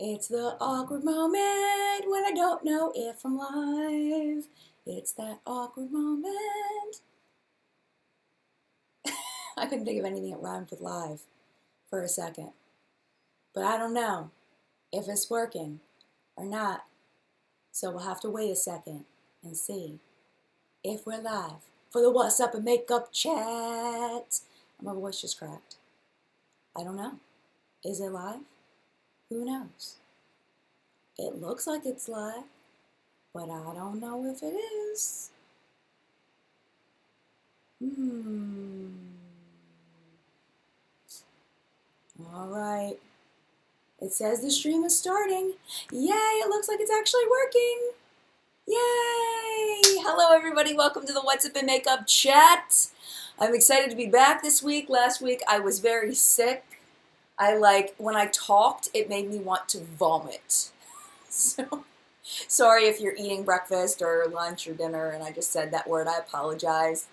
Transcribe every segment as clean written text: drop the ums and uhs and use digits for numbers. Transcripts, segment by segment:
It's the awkward moment when I don't know if I'm live. It's that awkward moment. I couldn't think of anything that rhymed with live for a second. But I don't know if it's working or not. So we'll have to wait a second and see if we're live for the What's Up and Makeup chat. My voice just cracked. I don't know. Is it live? Who knows? It looks like it's live, but I don't know if it is. All right. It says the stream is starting. Yay, it looks like it's actually working. Yay! Hello, everybody. Welcome to the What's Up and Makeup chat. I'm excited to be back this week. Last week, I was very sick. When I talked, it made me want to vomit. So, sorry if you're eating breakfast or lunch or dinner and I just said that word. I apologize,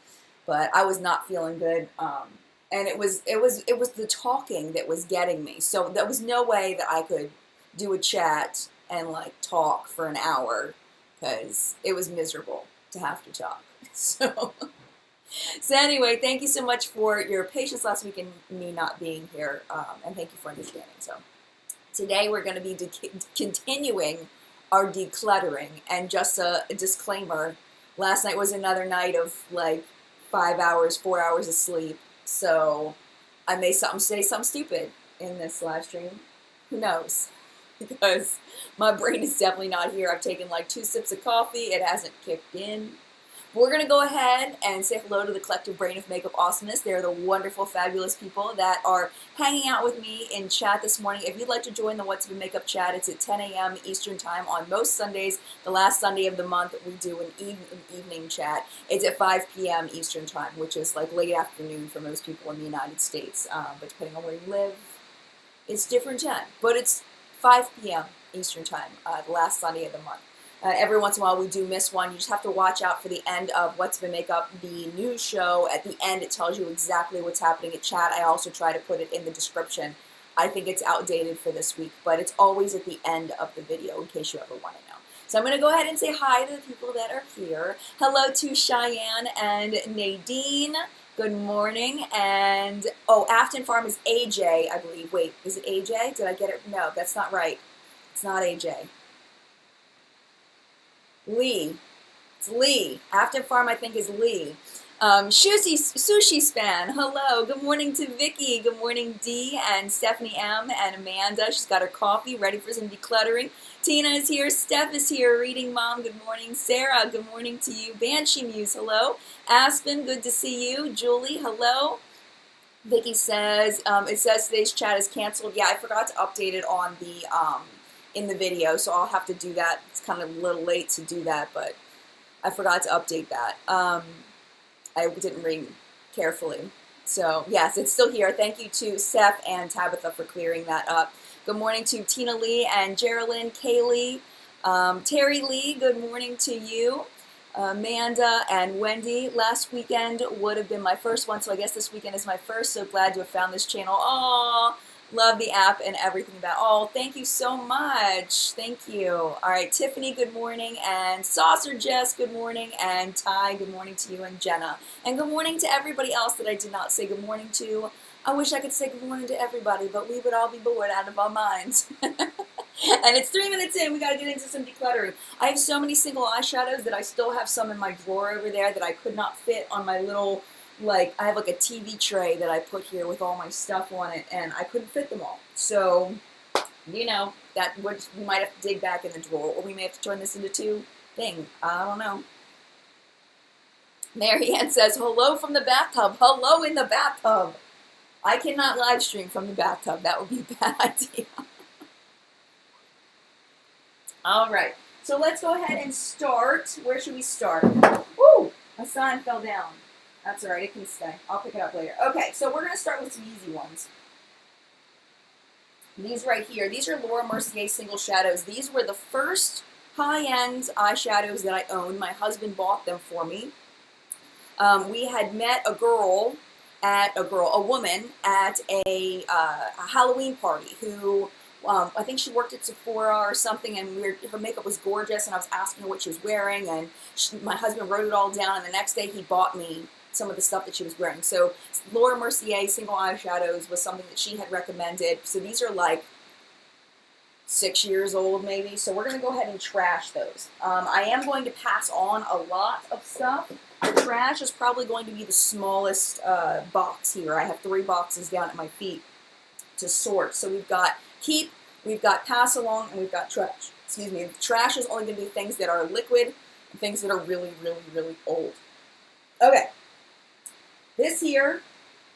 but I was not feeling good. And it was the talking that was getting me. So there was no way that I could do a chat and talk for an hour because it was miserable to have to talk. So anyway, thank you so much for your patience last week and me not being here, and thank you for understanding. So today we're going to be continuing our decluttering, and just a disclaimer, last night was another night of 5 hours, 4 hours of sleep, so I may say something stupid in this live stream. Who knows? Because my brain is definitely not here. I've taken 2 sips of coffee. It hasn't kicked in. We're going to go ahead and say hello to the collective brain of makeup awesomeness. They're the wonderful, fabulous people that are hanging out with me in chat this morning. If you'd like to join the What's Up in Makeup chat, it's at 10 a.m. Eastern Time on most Sundays. The last Sunday of the month, we do an evening chat. It's at 5 p.m. Eastern Time, which is late afternoon for most people in the United States. But depending on where you live, it's different time. But it's 5 p.m. Eastern Time, the last Sunday of the month. Every once in a while we do miss one. You just have to watch out for the end of What's Been Makeup, the news show. At the end it tells you exactly what's happening at chat. I also try to put it in the description. I think it's outdated for this week, but it's always at the end of the video in case you ever want to know. So I'm going to go ahead and say hi to the people that are here. Hello to Cheyenne and Nadine. Good morning. And, Afton Farm is AJ, I believe. Wait, is it AJ? Did I get it? No, that's not right. It's not AJ. Lee. It's Lee. Afton Farm, I think, is Lee. Sushi Span. Hello. Good morning to Vicky. Good morning, Dee and Stephanie M. and Amanda. She's got her coffee ready for some decluttering. Tina is here. Steph is here. Reading Mom. Good morning. Sarah. Good morning to you. Banshee Muse. Hello. Aspen. Good to see you. Julie. Hello. Vicky says, it says today's chat is canceled. Yeah, I forgot to update it on the, in the video, so I'll have to do that. It's kind of a little late to do that, but I forgot to update that. I didn't read carefully. So, yes, it's still here. Thank you to Seth and Tabitha for clearing that up. Good morning to Tina Lee and Geraldine, Kaylee, Terry Lee, good morning to you. Amanda and Wendy. Last weekend would have been my first one, so I guess this weekend is my first. So glad to have found this channel. Aww. Love the app and everything about it. Oh, thank you so much. Thank you. All right, Tiffany, good morning. And Saucer Jess, good morning. And Ty, good morning to you. And Jenna. And good morning to everybody else that I did not say good morning to. I wish I could say good morning to everybody, but we would all be bored out of our minds. And it's 3 minutes in. We got to get into some decluttering. I have so many single eyeshadows that I still have some in my drawer over there that I could not fit on my little... I have a TV tray that I put here with all my stuff on it, and I couldn't fit them all. So, we might have to dig back in the drawer, or we may have to turn this into 2 things. I don't know. Mary Ann says, hello from the bathtub. Hello in the bathtub. I cannot live stream from the bathtub. That would be a bad idea. All right. So let's go ahead and start. Where should we start? Woo! A sign fell down. That's all right, it can stay. I'll pick it up later. Okay, so we're going to start with some easy ones. These right here, these are Laura Mercier Single Shadows. These were the first high-end eyeshadows that I owned. My husband bought them for me. We had met a woman at a Halloween party who I think she worked at Sephora or something, and her makeup was gorgeous, and I was asking her what she was wearing, and my husband wrote it all down, and the next day he bought me some of the stuff that she was wearing. So Laura Mercier Single Eyeshadows was something that she had recommended. So these are like 6 years old maybe, so we're going to go ahead and trash those. I am going to pass on a lot of stuff. The trash is probably going to be the smallest box here. I have 3 boxes down at my feet to sort. So we've got keep, we've got pass along, and we've got trash. Excuse me. Trash is only going to be things that are liquid and things that are really, really, really old. Okay. This here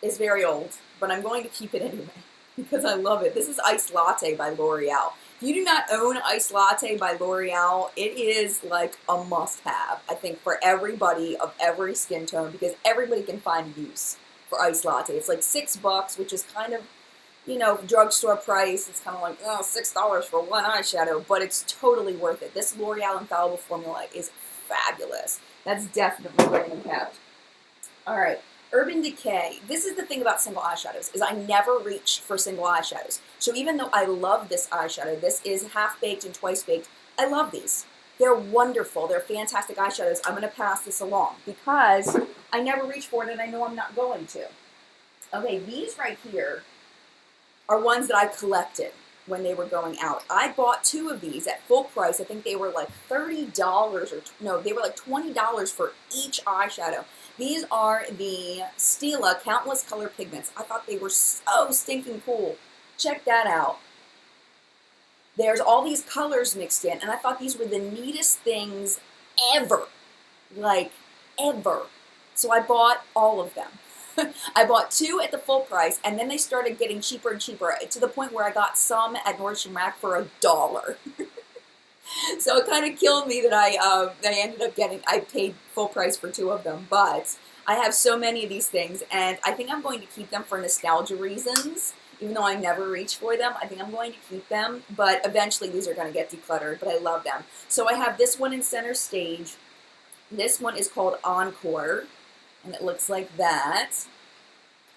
is very old, but I'm going to keep it anyway because I love it. This is Iced Latte by L'Oreal. If you do not own Iced Latte by L'Oreal, it is like a must-have, I think, for everybody of every skin tone, because everybody can find use for Iced Latte. It's like $6, which is kind of, you know, drugstore price. It's kind of like, oh, $6 for one eyeshadow, but it's totally worth it. This L'Oreal Infallible formula is fabulous. That's definitely getting kept. All right. Urban Decay. This is the thing about single eyeshadows, is I never reach for single eyeshadows. So even though I love this eyeshadow, this is half baked and twice baked, I love these. They're wonderful. They're fantastic eyeshadows. I'm going to pass this along because I never reach for it and I know I'm not going to. Okay, these right here are ones that I collected when they were going out. I bought 2 of these at full price. I think they were like $30 or no, they were like $20 for each eyeshadow. These are the Stila Countless Color Pigments. I thought they were so stinking cool. Check that out. There's all these colors mixed in, and I thought these were the neatest things ever. Like, ever. So I bought all of them. I bought 2 at the full price, and then they started getting cheaper and cheaper, to the point where I got some at Nordstrom Rack for $1. So it kind of killed me that I ended up I paid full price for 2 of them, but I have so many of these things, and I think I'm going to keep them for nostalgia reasons. Even though I never reach for them, I think I'm going to keep them, but eventually these are going to get decluttered, but I love them. So I have this one in center stage. This one is called Encore, and it looks like that.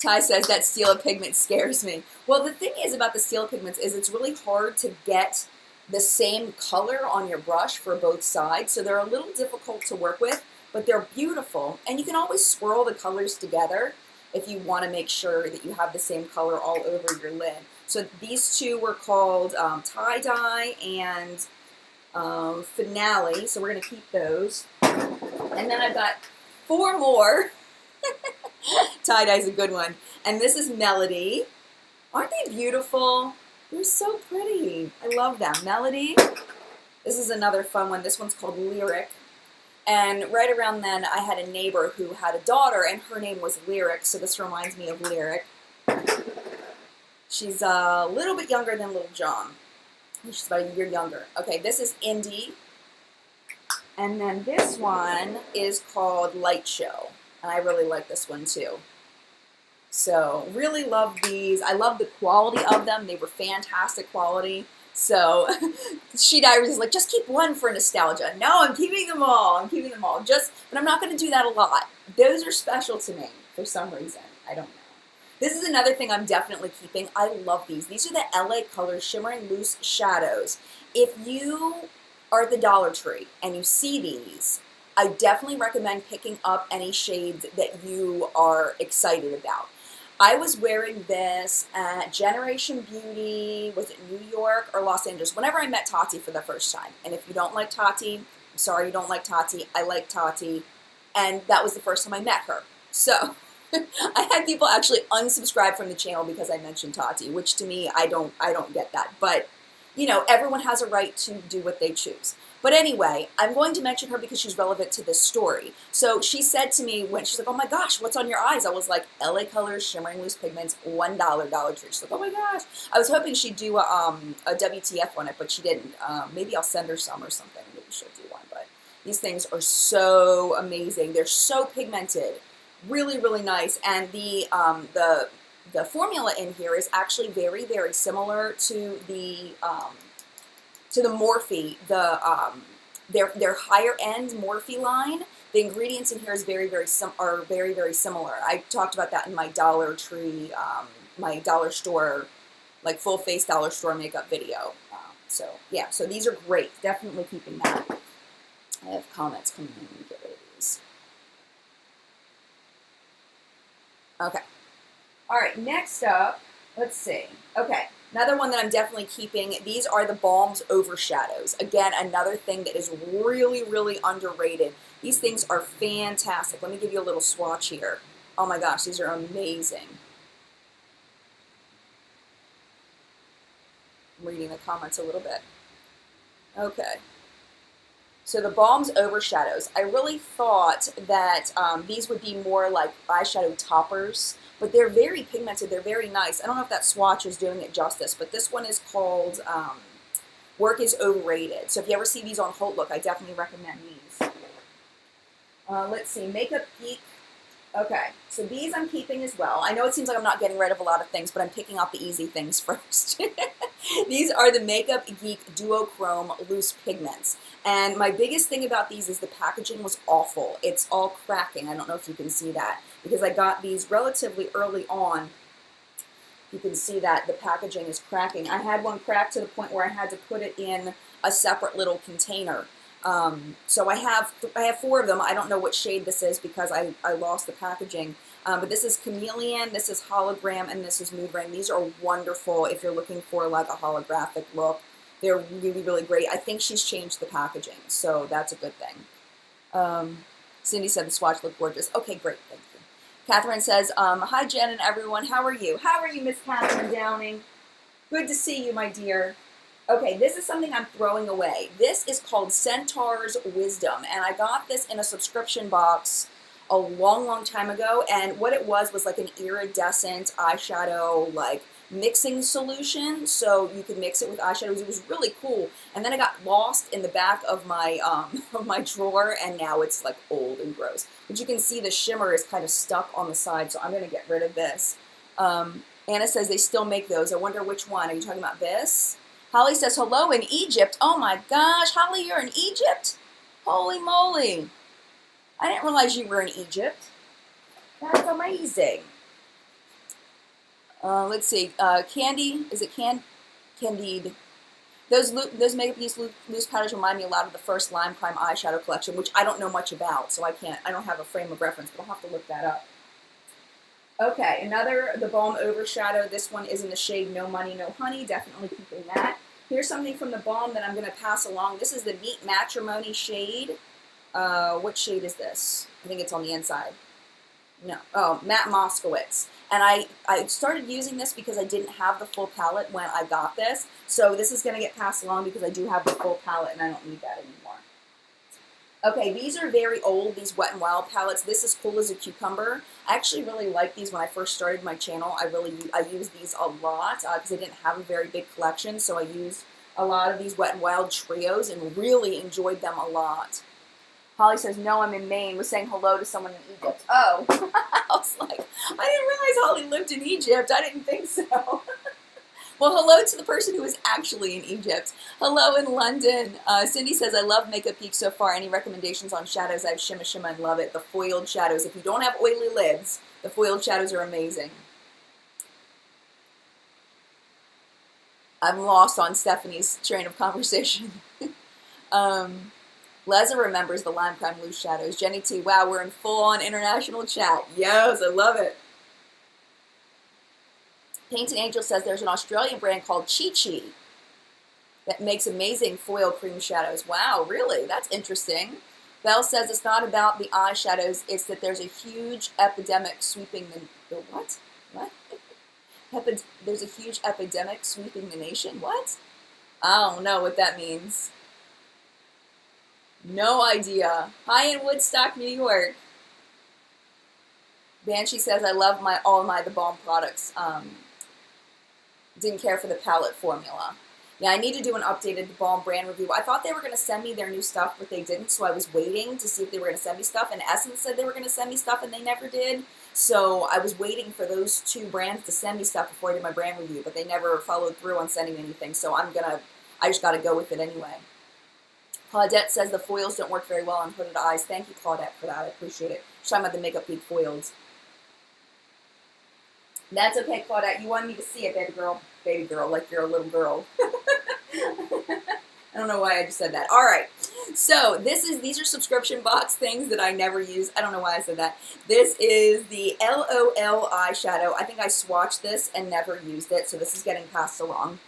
Ty says that Stila pigment scares me. Well, the thing is about the Stila pigments is it's really hard to get the same color on your brush for both sides, so they're a little difficult to work with, but they're beautiful, and you can always swirl the colors together if you want to make sure that you have the same color all over your lid. So these 2 were called Tie-Dye and Finale, so we're going to keep those. And then I've got 4 more. Tie-Dye's a good one. And this is Melody. Aren't they beautiful? They're so pretty. I love them. Melody. This is another fun one. This one's called Lyric. And right around then, I had a neighbor who had a daughter, and her name was Lyric, so this reminds me of Lyric. She's a little bit younger than Little John. She's about a year younger. Okay, this is Indie. And then this one is called Light Show. And I really like this one, too. So, really love these. I love the quality of them. They were fantastic quality. So, She Diaries is like, just keep one for nostalgia. No, I'm keeping them all. I'm keeping them all. But I'm not going to do that a lot. Those are special to me for some reason. I don't know. This is another thing I'm definitely keeping. I love these. These are the LA Colors Shimmering Loose Shadows. If you are at the Dollar Tree and you see these, I definitely recommend picking up any shades that you are excited about. I was wearing this at Generation Beauty, was it New York or Los Angeles, whenever I met Tati for the first time. And if you don't like Tati, I'm sorry you don't like Tati, I like Tati, and that was the first time I met her. So, I had people actually unsubscribe from the channel because I mentioned Tati, which to me, I don't get that. But, you know, everyone has a right to do what they choose. But anyway, I'm going to mention her because she's relevant to this story. So she said to me when she's like, oh my gosh, what's on your eyes? I was like, LA Colors Shimmering Loose Pigments, $1 Dollar Tree. She's like, oh my gosh. I was hoping she'd do a WTF on it, but she didn't. Maybe I'll send her some or something. Maybe she'll do one. But these things are so amazing. They're so pigmented. Really, really nice. And the formula in here is actually very, very similar to the Morphe, their higher end Morphe line. The ingredients in here is very, very similar. I talked about that in my Dollar Tree, my dollar store like full face dollar store makeup video. So yeah, so these are great. Definitely keeping that. I have comments coming in. Let me get rid of these. Okay. All right, next up, let's see. Okay, another one that I'm definitely keeping. These are the Balms Overshadows. Again, another thing that is really, really underrated. These things are fantastic. Let me give you a little swatch here. Oh my gosh, these are amazing. I'm reading the comments a little bit. Okay. So the Balms Overshadows, I really thought that these would be more like eyeshadow toppers, but they're very pigmented, they're very nice. I don't know if that swatch is doing it justice, but this one is called Work is Overrated. So if you ever see these on Haute Look, I definitely recommend these. Let's see, Makeup Geek. Okay, so these I'm keeping as well. I know it seems like I'm not getting rid of a lot of things, but I'm picking out the easy things first. These are the Makeup Geek Duochrome Loose Pigments. And my biggest thing about these is the packaging was awful. It's all cracking. I don't know if you can see that, because I got these relatively early on. You can see that the packaging is cracking. I had one crack to the point where I had to put it in a separate little container. So I have 4 of them. I don't know what shade this is because I lost the packaging. But this is Chameleon, this is Hologram, and this is Mood Ring. These are wonderful if you're looking for like a holographic look. They're really, really great. I think she's changed the packaging, so that's a good thing. Cindy said the swatch looked gorgeous. Okay, great, thank you. Catherine says, hi Jen and everyone, how are you? How are you, Miss Catherine Downing? Good to see you, my dear. Okay, this is something I'm throwing away. This is called Centaur's Wisdom, and I got this in a subscription box a long, long time ago, and what it was like an iridescent eyeshadow, like, mixing solution, so you could mix it with eyeshadows. It was really cool, and then it got lost in the back of my, of my drawer, and now it's, like, old and gross. But you can see the shimmer is kind of stuck on the side, so I'm going to get rid of this. Anna says they still make those. I wonder which one. Are you talking about this? Holly says, hello in Egypt. Oh my gosh, Holly, you're in Egypt? Holy moly. I didn't realize you were in Egypt. That's amazing. Let's see. Candy, is it Candide? Those Makeup Geek loose powders remind me a lot of the first Lime Crime eyeshadow collection, which I don't know much about, so I don't have a frame of reference, but I'll have to look that up. Okay, the Balm Overshadow. This one is in the shade No Money, No Honey. Definitely keeping that. Here's something from the Balm that I'm going to pass along. This is the Neat Matrimony shade. What shade is this? I think it's on the inside. No. Oh, Matte Moskowitz. And I started using this because I didn't have the full palette when I got this. So this is going to get passed along because I do have the full palette and I don't need that anymore. Okay, these are very old, these Wet n Wild palettes. This is Cool as a Cucumber. I actually really liked these when I first started my channel. I used these a lot because I didn't have a very big collection, so I used a lot of these Wet n Wild trios and really enjoyed them a lot. Holly says, no, I'm in Maine. Was saying hello to someone in Egypt. Oh, I was like, I didn't realize Holly lived in Egypt. I didn't think so. Well, hello to the person who is actually in Egypt. Hello in London. Cindy says, I love Makeup Geek so far. Any recommendations on shadows? I have Shimma Shimma and love it. The foiled shadows. If you don't have oily lids, the foiled shadows are amazing. I'm lost on Stephanie's train of conversation. Leza remembers the Lime Crime Loose Shadows. Jenny T, wow, we're in full-on international chat. Yes, I love it. Painted Angel says there's an Australian brand called Chi Chi that makes amazing foil cream shadows. Wow, really? That's interesting. Belle says it's not about the eyeshadows, it's that there's a huge epidemic sweeping the what? What? There's a huge epidemic sweeping the nation? What? I don't know what that means. No idea. Hi in Woodstock, New York. Banshee says, I love all my The Balm products. Didn't care for the palette formula. Yeah, I need to do an updated Balm brand review. I thought they were going to send me their new stuff, but they didn't, so I was waiting to see if they were going to send me stuff, and Essence said they were going to send me stuff, and they never did. So I was waiting for those 2 brands to send me stuff before I did my brand review, but they never followed through on sending me anything, so I just got to go with it anyway. Claudette says the foils don't work very well on hooded eyes. Thank you, Claudette, for that. I appreciate it. She's talking about the Makeup Geek foils. That's okay, Claudette. You wanted me to see it, baby girl. baby girl, like you're a little girl. I don't know why I just said that. All right, so these are subscription box things that I never use. I don't know why I said that. This is the LOL eyeshadow. I think I swatched this and never used it, so this is getting passed along.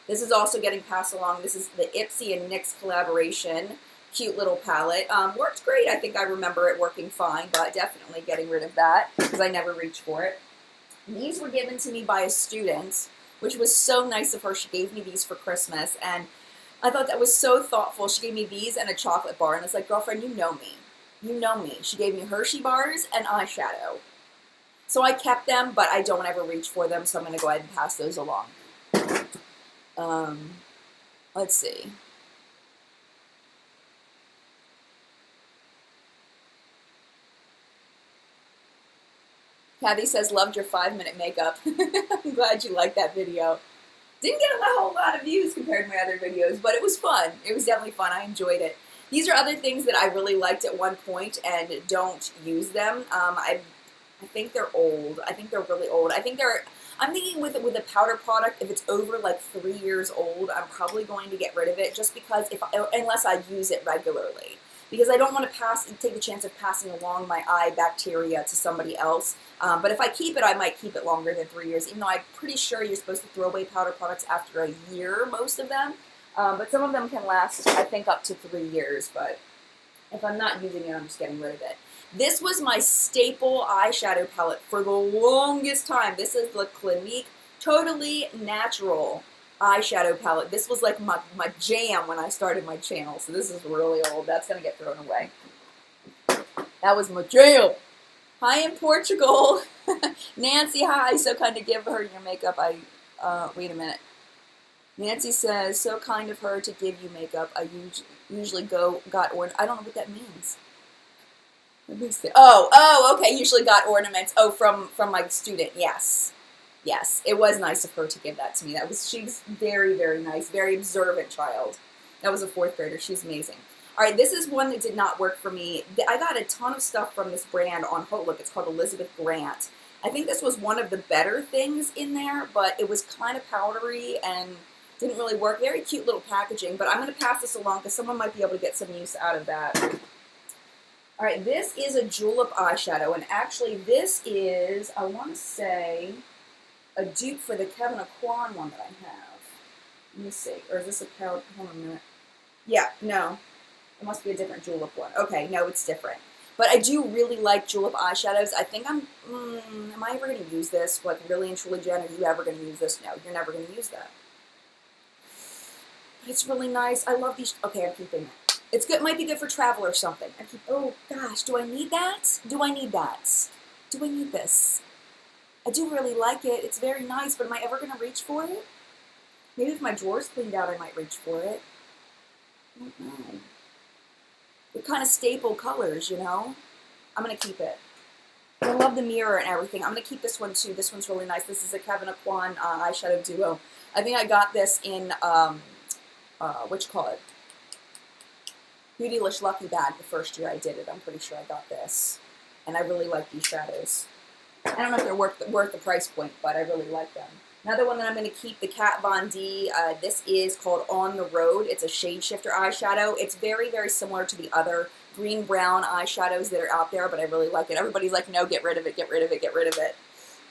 This is also getting passed along. This is the Ipsy and NYX collaboration. Cute little palette. Worked great. I think I remember it working fine, but definitely getting rid of that because I never reached for it. These were given to me by a student, which was so nice of her. She gave me these for Christmas, and I thought that was so thoughtful. She gave me these and a chocolate bar, and it's like, girlfriend, you know me. You know me. She gave me Hershey bars and eyeshadow. So I kept them, but I don't ever reach for them, so I'm going to go ahead and pass those along. Let's see. Kathy says, loved your 5-minute makeup. I'm glad you liked that video. Didn't get a whole lot of views compared to my other videos, but it was fun. It was definitely fun. I enjoyed it. These are other things that I really liked at one point and don't use them. I think they're old. I think they're really old. I'm thinking with a powder product, if it's over like 3 years old, I'm probably going to get rid of it just because unless I use it regularly. Because I don't want to take the chance of passing along my eye bacteria to somebody else. But if I keep it, I might keep it longer than 3 years, even though I'm pretty sure you're supposed to throw away powder products after a year, most of them. But some of them can last, I think, up to 3 years. But if I'm not using it, I'm just getting rid of it. This was my staple eyeshadow palette for the longest time. This is the Clinique Totally Natural eyeshadow palette. This was like my jam when I started my channel, so this is really old. That's gonna get thrown away. That was my jam. Hi in Portugal. Nancy, hi. So kind to give her your makeup. Wait a minute. Nancy says, so kind of her to give you makeup. I usually got orange. I don't know what that means. Oh, okay. Usually got ornaments. Oh, from my student. Yes. Yes, it was nice of her to give that to me. She's very, very nice, very observant child. That was a 4th grader. She's amazing. All right, this is one that did not work for me. I got a ton of stuff from this brand on Look. It's called Elizabeth Grant. I think this was one of the better things in there, but it was kind of powdery and didn't really work. Very cute little packaging, but I'm going to pass this along because someone might be able to get some use out of that. All right, this is a julep eyeshadow, and actually this is, I want to say, a dupe for the Kevin Aquan one that I have. Let me see. Or is this a powder? Hold on a minute. Yeah, no. It must be a different julep one. Okay, no, it's different. But I do really like julep eyeshadows. I think am I ever going to use this? Like, really and truly, Jen, are you ever going to use this? No, you're never going to use that. But it's really nice. I love these. Okay, I'm keeping it. It's good. It might be good for travel or something. Oh, gosh, do I need that? Do I need that? Do I need this? I do really like it. It's very nice, but am I ever going to reach for it? Maybe if my drawer's cleaned out, I might reach for it. I don't know. They're kind of staple colors, you know? I'm going to keep it. I love the mirror and everything. I'm going to keep this one, too. This one's really nice. This is a Kevin Aquan eyeshadow duo. I think I got this in, what you call it? Beautylish Lucky Bag the first year I did it. I'm pretty sure I got this. And I really like these shadows. I don't know if they're worth the price point, but I really like them. Another one that I'm going to keep, the Kat Von D. This is called On the Road. It's a shade shifter eyeshadow. It's very, very similar to the other green-brown eyeshadows that are out there, but I really like it. Everybody's like, no, get rid of it, get rid of it, get rid of it.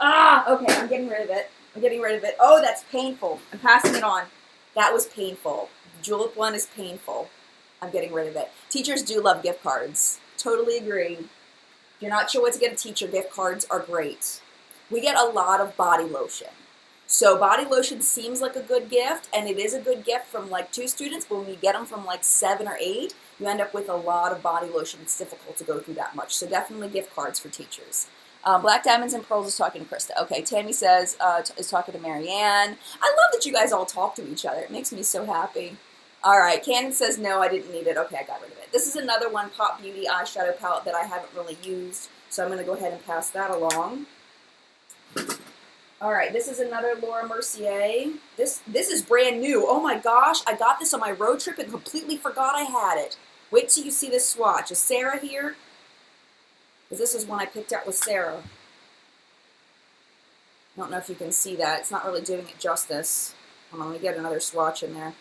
Okay, I'm getting rid of it. I'm getting rid of it. Oh, that's painful. I'm passing it on. That was painful. The julep one is painful. I'm getting rid of it. Teachers do love gift cards. Totally agree. If you're not sure what to get a teacher, gift cards are great. We get a lot of body lotion. So body lotion seems like a good gift, and it is a good gift from like 2 students, but when you get them from like 7 or 8, you end up with a lot of body lotion. It's difficult to go through that much. So definitely gift cards for teachers. Black Diamonds and Pearls is talking to Krista. Okay, Tammy says, is talking to Marianne. I love that you guys all talk to each other. It makes me so happy. All right, Cannon says, no, I didn't need it. Okay, I got rid of it. This is another one, Pop Beauty eyeshadow palette that I haven't really used, so I'm going to go ahead and pass that along. All right, this is another Laura Mercier. This is brand new. Oh my gosh, I got this on my road trip and completely forgot I had it. Wait till you see this swatch. Is Sarah here? Because this is one I picked out with Sarah. don't know if you can see that. It's not really doing it justice. Hold on, let me get another swatch in there.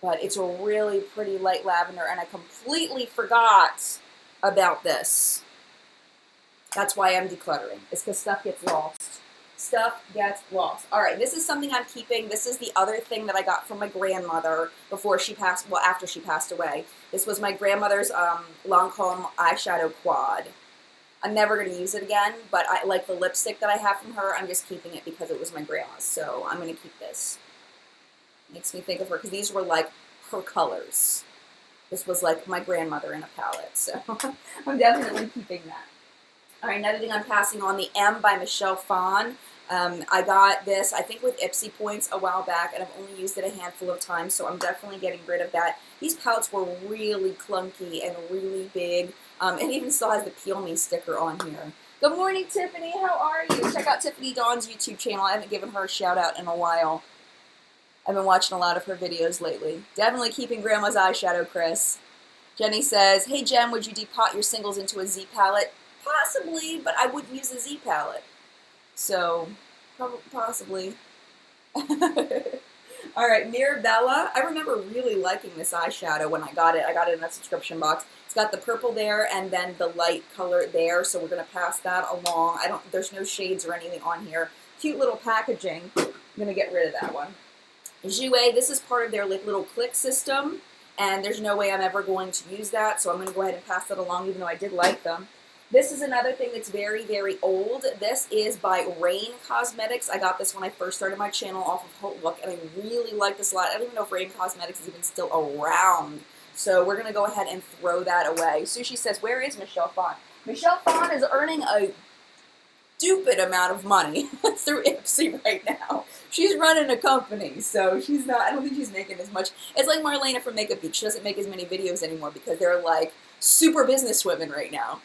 But it's a really pretty light lavender, and I completely forgot about this. That's why I'm decluttering. It's because stuff gets lost. Stuff gets lost. All right, this is something I'm keeping. This is the other thing that I got from my grandmother before she passed, well, after she passed away. This was my grandmother's Lancome eyeshadow quad. I'm never going to use it again, but I like the lipstick that I have from her. I'm just keeping it because it was my grandma's, so I'm going to keep this. Makes me think of her, because these were like her colors. This was like my grandmother in a palette, so I'm definitely keeping that. All right, another thing I'm passing on, the M by Michelle Phan. I got this, I think, with Ipsy Points a while back, and I've only used it a handful of times, so I'm definitely getting rid of that. These palettes were really clunky and really big. It even still has the Peel Me sticker on here. Good morning, Tiffany. How are you? Check out Tiffany Dawn's YouTube channel. I haven't given her a shout out in a while. I've been watching a lot of her videos lately. Definitely keeping Grandma's eyeshadow, Chris. Jenny says, hey, Jen, would you depot your singles into a Z palette? Possibly, but I wouldn't use a Z palette. So, possibly. All right, Mirabella. I remember really liking this eyeshadow when I got it. I got it in a subscription box. It's got the purple there and then the light color there, so we're going to pass that along. There's no shades or anything on here. Cute little packaging. I'm going to get rid of that one. Jouer, this is part of their little click system, and there's no way I'm ever going to use that, so I'm going to go ahead and pass that along, even though I did like them. This is another thing that's very, very old. This is by Rain Cosmetics. I got this when I first started my channel off of Haute Look, and I really like this a lot. I don't even know if Rain Cosmetics is even still around. So we're going to go ahead and throw that away. Sushi says, where is Michelle Phan? Michelle Phan is earning a stupid amount of money through Ipsy right now. She's running a company, so she's not, I don't think she's making as much. It's like Marlena from Makeup Geek. She doesn't make as many videos anymore because they're like super business women right now.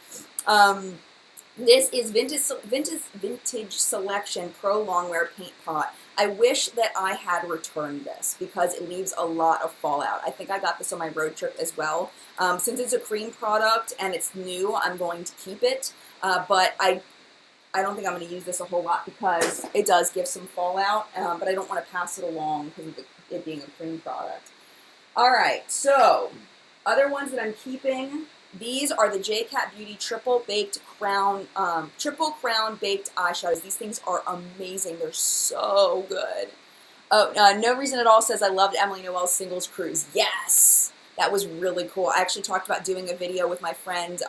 This is Vintage Selection Pro Longwear Paint Pot. I wish that I had returned this because it leaves a lot of fallout. I think I got this on my road trip as well. Since it's a cream product and it's new, I'm going to keep it. But I don't think I'm going to use this a whole lot because it does give some fallout, but I don't want to pass it along because of it being a cream product. All right, so other ones that I'm keeping. These are the JCat Beauty Triple Crown Baked Eyeshadows. These things are amazing. They're so good. Oh, No Reason at All says, I loved Emily Noel's Singles Cruise. Yes! That was really cool. I actually talked about doing a video with my friend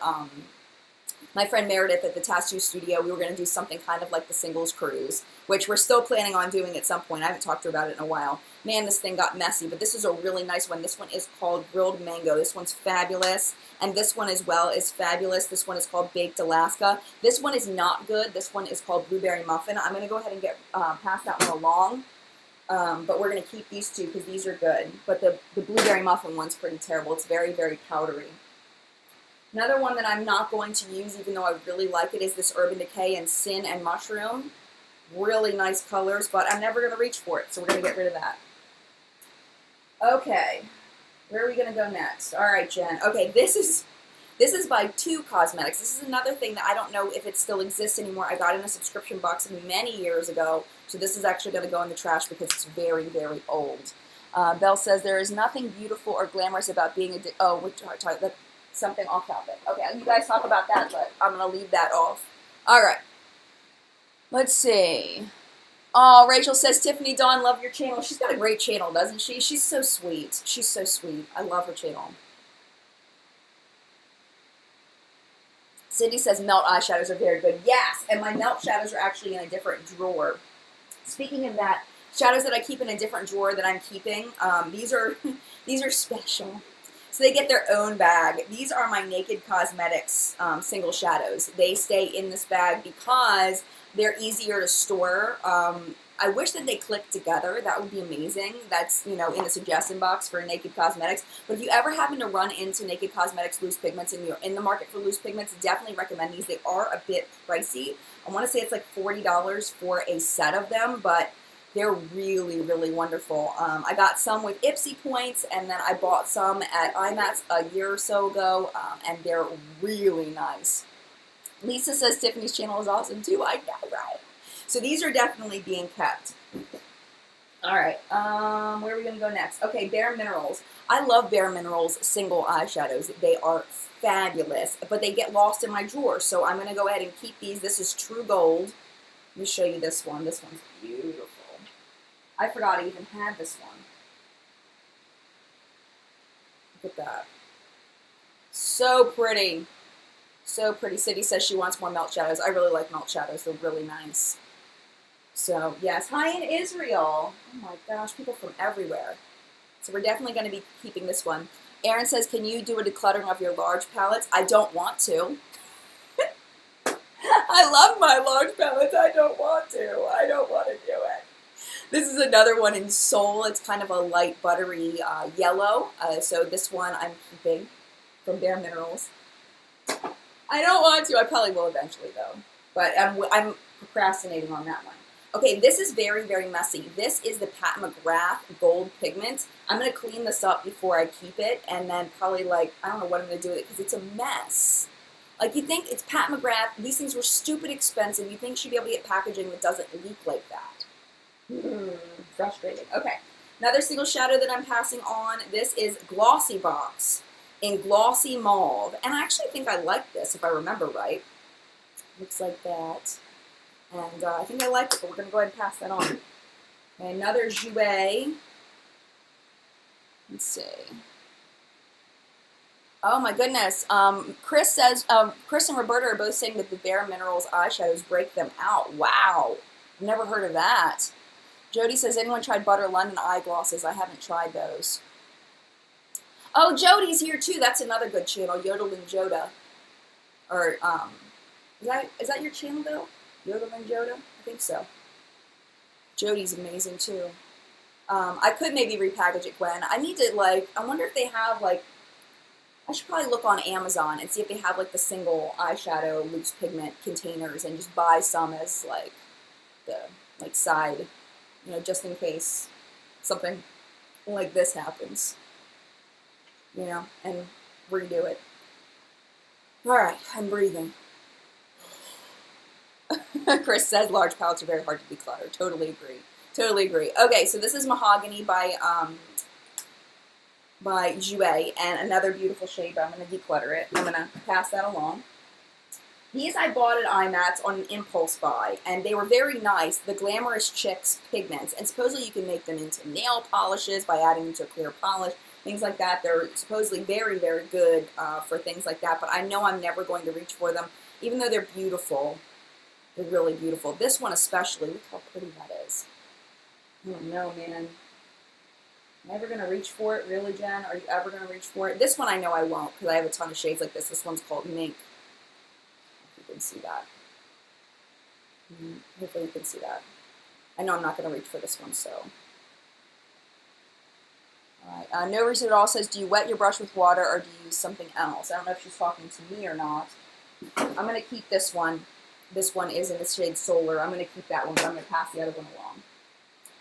Meredith at the Tattoo Studio. We were going to do something kind of like the Singles Cruise, which we're still planning on doing at some point. I haven't talked to her about it in a while. Man, this thing got messy, but this is a really nice one. This one is called Grilled Mango. This one's fabulous, and this one as well is fabulous. This one is called Baked Alaska. This one is not good. This one is called Blueberry Muffin. I'm going to go ahead and pass that one along, but we're going to keep these two because these are good. But the Blueberry Muffin one's pretty terrible. It's very, very powdery. Another one that I'm not going to use, even though I really like it, is this Urban Decay in Sin and Mushroom. Really nice colors, but I'm never going to reach for it, so we're going to get rid of that. Okay, where are we going to go next? All right, Jen. Okay, this is by 2 Cosmetics. This is another thing that I don't know if it still exists anymore. I got in a subscription box many years ago, so this is actually going to go in the trash because it's very, very old. Belle says, there is nothing beautiful or glamorous about being a... Oh, we're talking something off topic. Okay, you guys talk about that, but I'm going to leave that off. All right. Let's see. Oh, Rachel says, Tiffany Dawn, love your channel. She's got a great channel, doesn't she? She's so sweet. She's so sweet. I love her channel. Cindy says, melt eyeshadows are very good. Yes, and my melt shadows are actually in a different drawer. Speaking of that, shadows that I keep in a different drawer that I'm keeping, these are special. So they get their own bag. These are my Naked Cosmetics single shadows. They stay in this bag because they're easier to store. I wish that they clicked together. That would be amazing. That's, in the suggestion box for Naked Cosmetics. But if you ever happen to run into Naked Cosmetics loose pigments and you're in the market for loose pigments, definitely recommend these. They are a bit pricey. I want to say it's like $40 for a set of them, but they're really, really wonderful. I got some with Ipsy Points, and then I bought some at IMATS a year or so ago, and they're really nice. Lisa says Tiffany's channel is awesome too. I know, right? So these are definitely being kept. All right, where are we gonna go next? Okay, Bare Minerals. I love Bare Minerals single eyeshadows. They are fabulous, but they get lost in my drawer. So I'm gonna go ahead and keep these. This is True Gold. Let me show you this one. This one's beautiful. I forgot I even had this one. Look at that. So pretty. So pretty. City says she wants more melt shadows. I really like melt shadows. They're really nice. So, yes. Hi in Israel. Oh my gosh, people from everywhere. So we're definitely going to be keeping this one. Erin says, can you do a decluttering of your large palettes? I don't want to. I love my large palettes. I don't want to. I don't want to do it. This is another one in Soul. It's kind of a light buttery yellow. So this one I'm keeping from Bare Minerals. I don't want to. I probably will eventually, though. But I'm procrastinating on that one. Okay, this is very, very messy. This is the Pat McGrath Gold Pigment. I'm going to clean this up before I keep it, and then probably, like, I don't know what I'm going to do with it, because it's a mess. Like, you think it's Pat McGrath. These things were stupid expensive. You think you should be able to get packaging that doesn't leak like that. Frustrating. Okay, another single shadow that I'm passing on. This is Glossy Box in Glossy Mauve. And I actually think I like this, if I remember right. Looks like that. And I think I like it, but we're going to go ahead and pass that on. Okay, another Jouer. Let's see. Oh my goodness. Chris says, Chris and Roberta are both saying that the Bare Minerals eyeshadows break them out. Wow. Never heard of that. Jody says, anyone tried Butter London eye glosses? I haven't tried those. Oh, Jody's here too. That's another good channel, Yodel and Joda. Or, is that your channel though? Yodel and Joda? I think so. Jody's amazing too. I could maybe repackage it, Gwen. I need to, like, I wonder if they have, like, I should probably look on Amazon and see if they have, like, the single eyeshadow loose pigment containers and just buy some as, like, the, like, side, you know, just in case something like this happens. You know, and redo it. All right, I'm breathing. Chris says large palettes are very hard to declutter. Totally agree. Totally agree. Okay, so this is Mahogany by Jouer, and another beautiful shade, but I'm going to declutter it. I'm going to pass that along. These I bought at IMATS on an impulse buy, and they were very nice. The Glamorous Chicks pigments, and supposedly you can make them into nail polishes by adding them to a clear polish, things like that. They're supposedly very, very good for things like that, but I know I'm never going to reach for them, even though they're beautiful. They're really beautiful. This one especially, look how pretty that is. I don't know, man. Never going to reach for it? Really, Jen? Are you ever going to reach for it? This one I know I won't, because I have a ton of shades like this. This one's called Mink. If you can see that. Hopefully you can see that. I know I'm not going to reach for this one, so. Alright, No Reason at All says, do you wet your brush with water or do you use something else? I don't know if she's talking to me or not. I'm going to keep this one. This one is in the shade Solar. I'm going to keep that one, but I'm going to pass the other one along.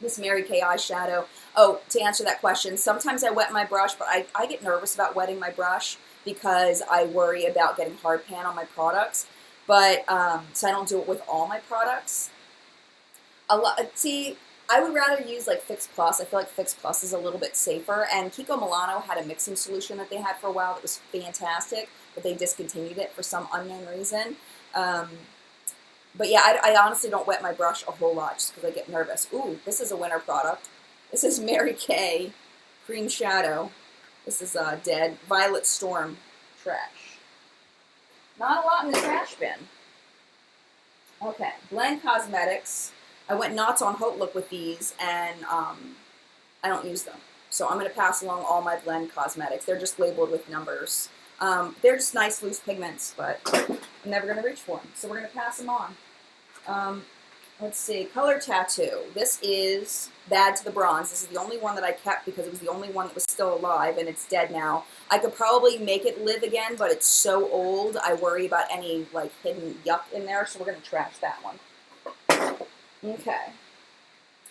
This Mary Kay eyeshadow. Oh, to answer that question, sometimes I wet my brush, but I get nervous about wetting my brush because I worry about getting hard pan on my products. But, so I don't do it with all my products. See, I would rather use like Fix Plus. I feel like Fix Plus is a little bit safer. And Kiko Milano had a mixing solution that they had for a while that was fantastic, but they discontinued it for some unknown reason. But yeah, I honestly don't wet my brush a whole lot just because I get nervous. Ooh, this is a winter product. This is Mary Kay Cream Shadow. This is Dead Violet Storm Trash. Not a lot in the trash bin. Okay, Blend Cosmetics. I went nuts on Haute Look with these, and I don't use them. So I'm going to pass along all my Blend Cosmetics. They're just labeled with numbers. They're just nice loose pigments, but I'm never going to reach for them. So we're going to pass them on. Let's see, Color Tattoo. This is Bad to the Bronze. This is the only one that I kept because it was the only one that was still alive, and it's dead now. I could probably make it live again, but it's so old, I worry about any, like, hidden yuck in there, so we're going to trash that one. Okay.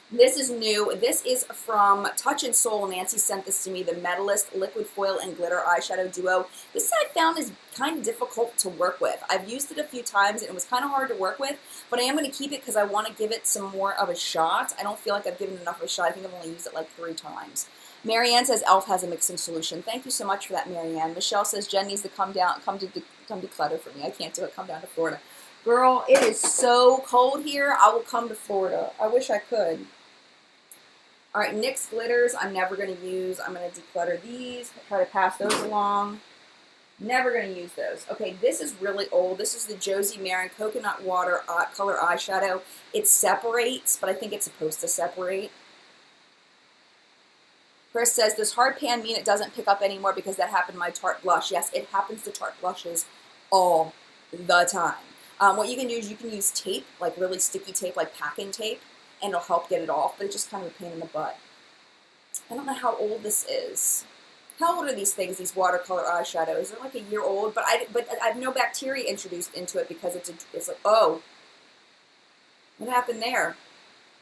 This is new. This is from Touch and Soul. Nancy sent this to me, the Metalist Liquid Foil and Glitter Eyeshadow Duo. This I found is kind of difficult to work with. I've used it a few times and it was kind of hard to work with, but I am going to keep it because I want to give it some more of a shot. I don't feel like I've given enough of a shot. I think I've only used it like 3 times. Marianne says Elf has a mixing solution. Thank you so much for that, Marianne. Michelle says Jen needs to come declutter for me. I can't do it. Come down to Florida. Girl, it is so cold here. I will come to Florida. I wish I could. All right, NYX glitters I'm never going to use. I'm going to declutter these, try to pass those along. Never going to use those. Okay, this is really old. This is the Josie Maran Coconut Water Color Eyeshadow. It separates, but I think it's supposed to separate. Chris says, does hard pan mean it doesn't pick up anymore because that happened to my Tarte blush? Yes, it happens to Tarte blushes all the time. What you can do is you can use tape, like really sticky tape, like packing tape, and it'll help get it off, but it's just kind of a pain in the butt. I don't know how old this is. How old are these things, these watercolor eyeshadows? They're like a year old, but I have no bacteria introduced into it because it's like, oh, what happened there?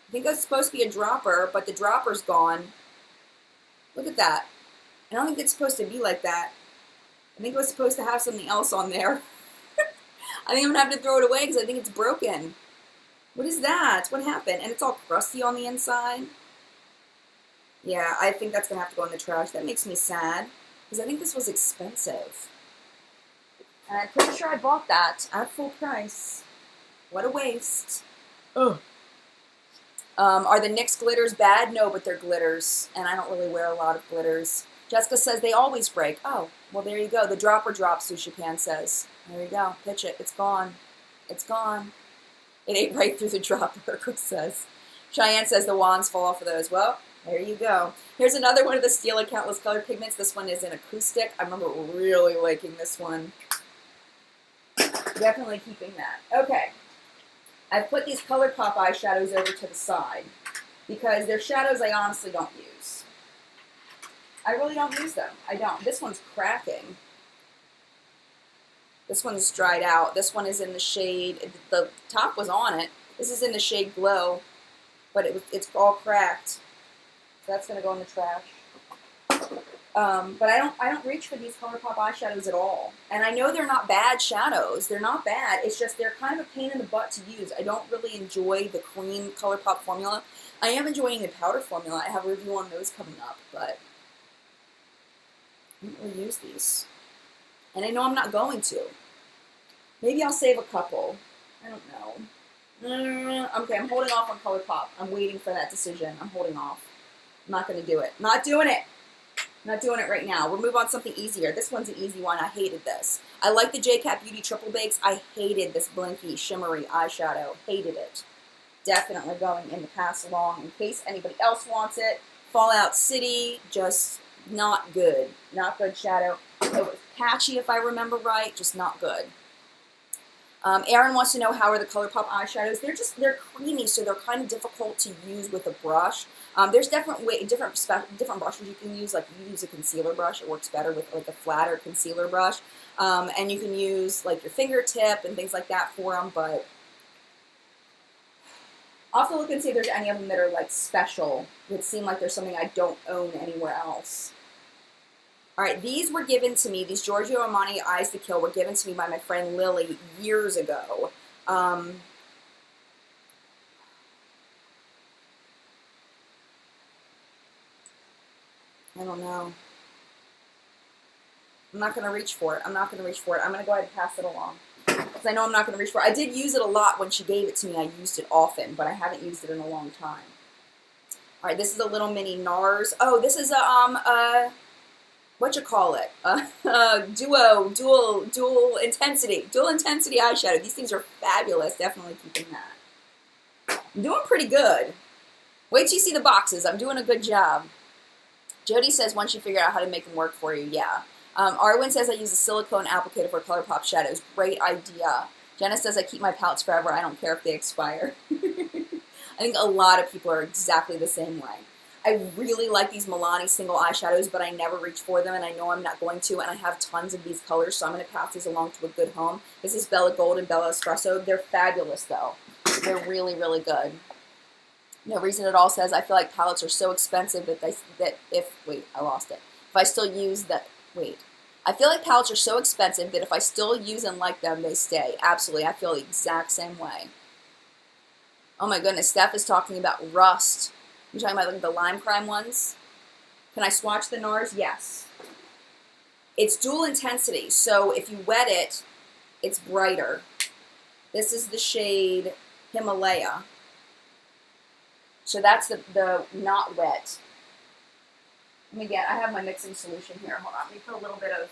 I think it's supposed to be a dropper, but the dropper's gone. Look at that. I don't think it's supposed to be like that. I think it was supposed to have something else on there. I think I'm going to have to throw it away because I think it's broken. What is that? What happened? And it's all crusty on the inside. Yeah, I think that's going to have to go in the trash. That makes me sad because I think this was expensive. And I'm pretty sure I bought that at full price. What a waste. Ugh. Are the NYX glitters bad? No, but they're glitters. And I don't really wear a lot of glitters. Jessica says they always break. Oh, well, there you go. The dropper drops, Sushi Pan says. There you go. Pitch it. It's gone. It's gone. It ate right through the dropper, Chris says. Cheyenne says the wands fall off of those. Well, there you go. Here's another one of the Stila Countless Color Pigments. This one is in acoustic. I remember really liking this one. Definitely keeping that. Okay. I've put these ColourPop eyeshadows over to the side because they're shadows I honestly don't use. I really don't use them. I don't. This one's cracking. This one's dried out. This one is in the shade, the top was on it. This is in the shade Glow, but it's all cracked. So that's going to go in the trash. But I don't reach for these ColourPop eyeshadows at all. And I know they're not bad shadows. They're not bad. It's just they're kind of a pain in the butt to use. I don't really enjoy the cream ColourPop formula. I am enjoying the powder formula. I have a review on those coming up, but I don't really use these. And I know I'm not going to. Maybe I'll save a couple. I don't know. Okay, I'm holding off on ColourPop. I'm waiting for that decision. I'm holding off. I'm not going to do it. Not doing it. Not doing it right now. We'll move on to something easier. This one's an easy one. I hated this. I like the JCat Beauty Triple Bakes. I hated this blinky, shimmery eyeshadow. Hated it. Definitely going in the pass along in case anybody else wants it. Fallout City, just not good. Not good shadow. It was patchy if I remember right, just not good. Erin wants to know how are the ColourPop eyeshadows. They're creamy, so they're kind of difficult to use with a brush. There's different brushes you can use. Like you use a concealer brush, it works better with like a flatter concealer brush. And you can use like your fingertip and things like that for them. But I'll have to look and see if there's any of them that are like special. That seem like there's something I don't own anywhere else. All right, these were given to me, these Giorgio Armani Eyes to Kill were given to me by my friend Lily years ago. I don't know. I'm not going to reach for it. I'm not going to reach for it. I'm going to go ahead and pass it along. Because I know I'm not going to reach for it. I did use it a lot when she gave it to me. I used it often, but I haven't used it in a long time. All right, this is a little mini NARS. Oh, this is a whatchamacallit? Dual intensity eyeshadow. These things are fabulous. Definitely keeping that. I'm doing pretty good. Wait till you see the boxes. I'm doing a good job. Jody says once you figure out how to make them work for you, yeah. Arwen says I use a silicone applicator for ColourPop shadows. Great idea. Jenna says I keep my palettes forever. I don't care if they expire. I think a lot of people are exactly the same way. I really like these Milani single eyeshadows, but I never reach for them, and I know I'm not going to, and I have tons of these colors, so I'm going to pass these along to a good home. This is Bella Gold and Bella Espresso. They're fabulous, though. They're really, really good. No reason at all says, I feel like palettes are so expensive wait, I lost it. If I still use that, wait. I feel like palettes are so expensive that if I still use and like them, they stay. Absolutely, I feel the exact same way. Oh my goodness, Steph is talking about rust. You're talking about like the lime crime ones? Can I swatch the NARS? Yes. It's dual intensity, so if you wet it, it's brighter. This is the shade Himalaya. So that's the not wet. I have my mixing solution here. Hold on, let me put a little bit of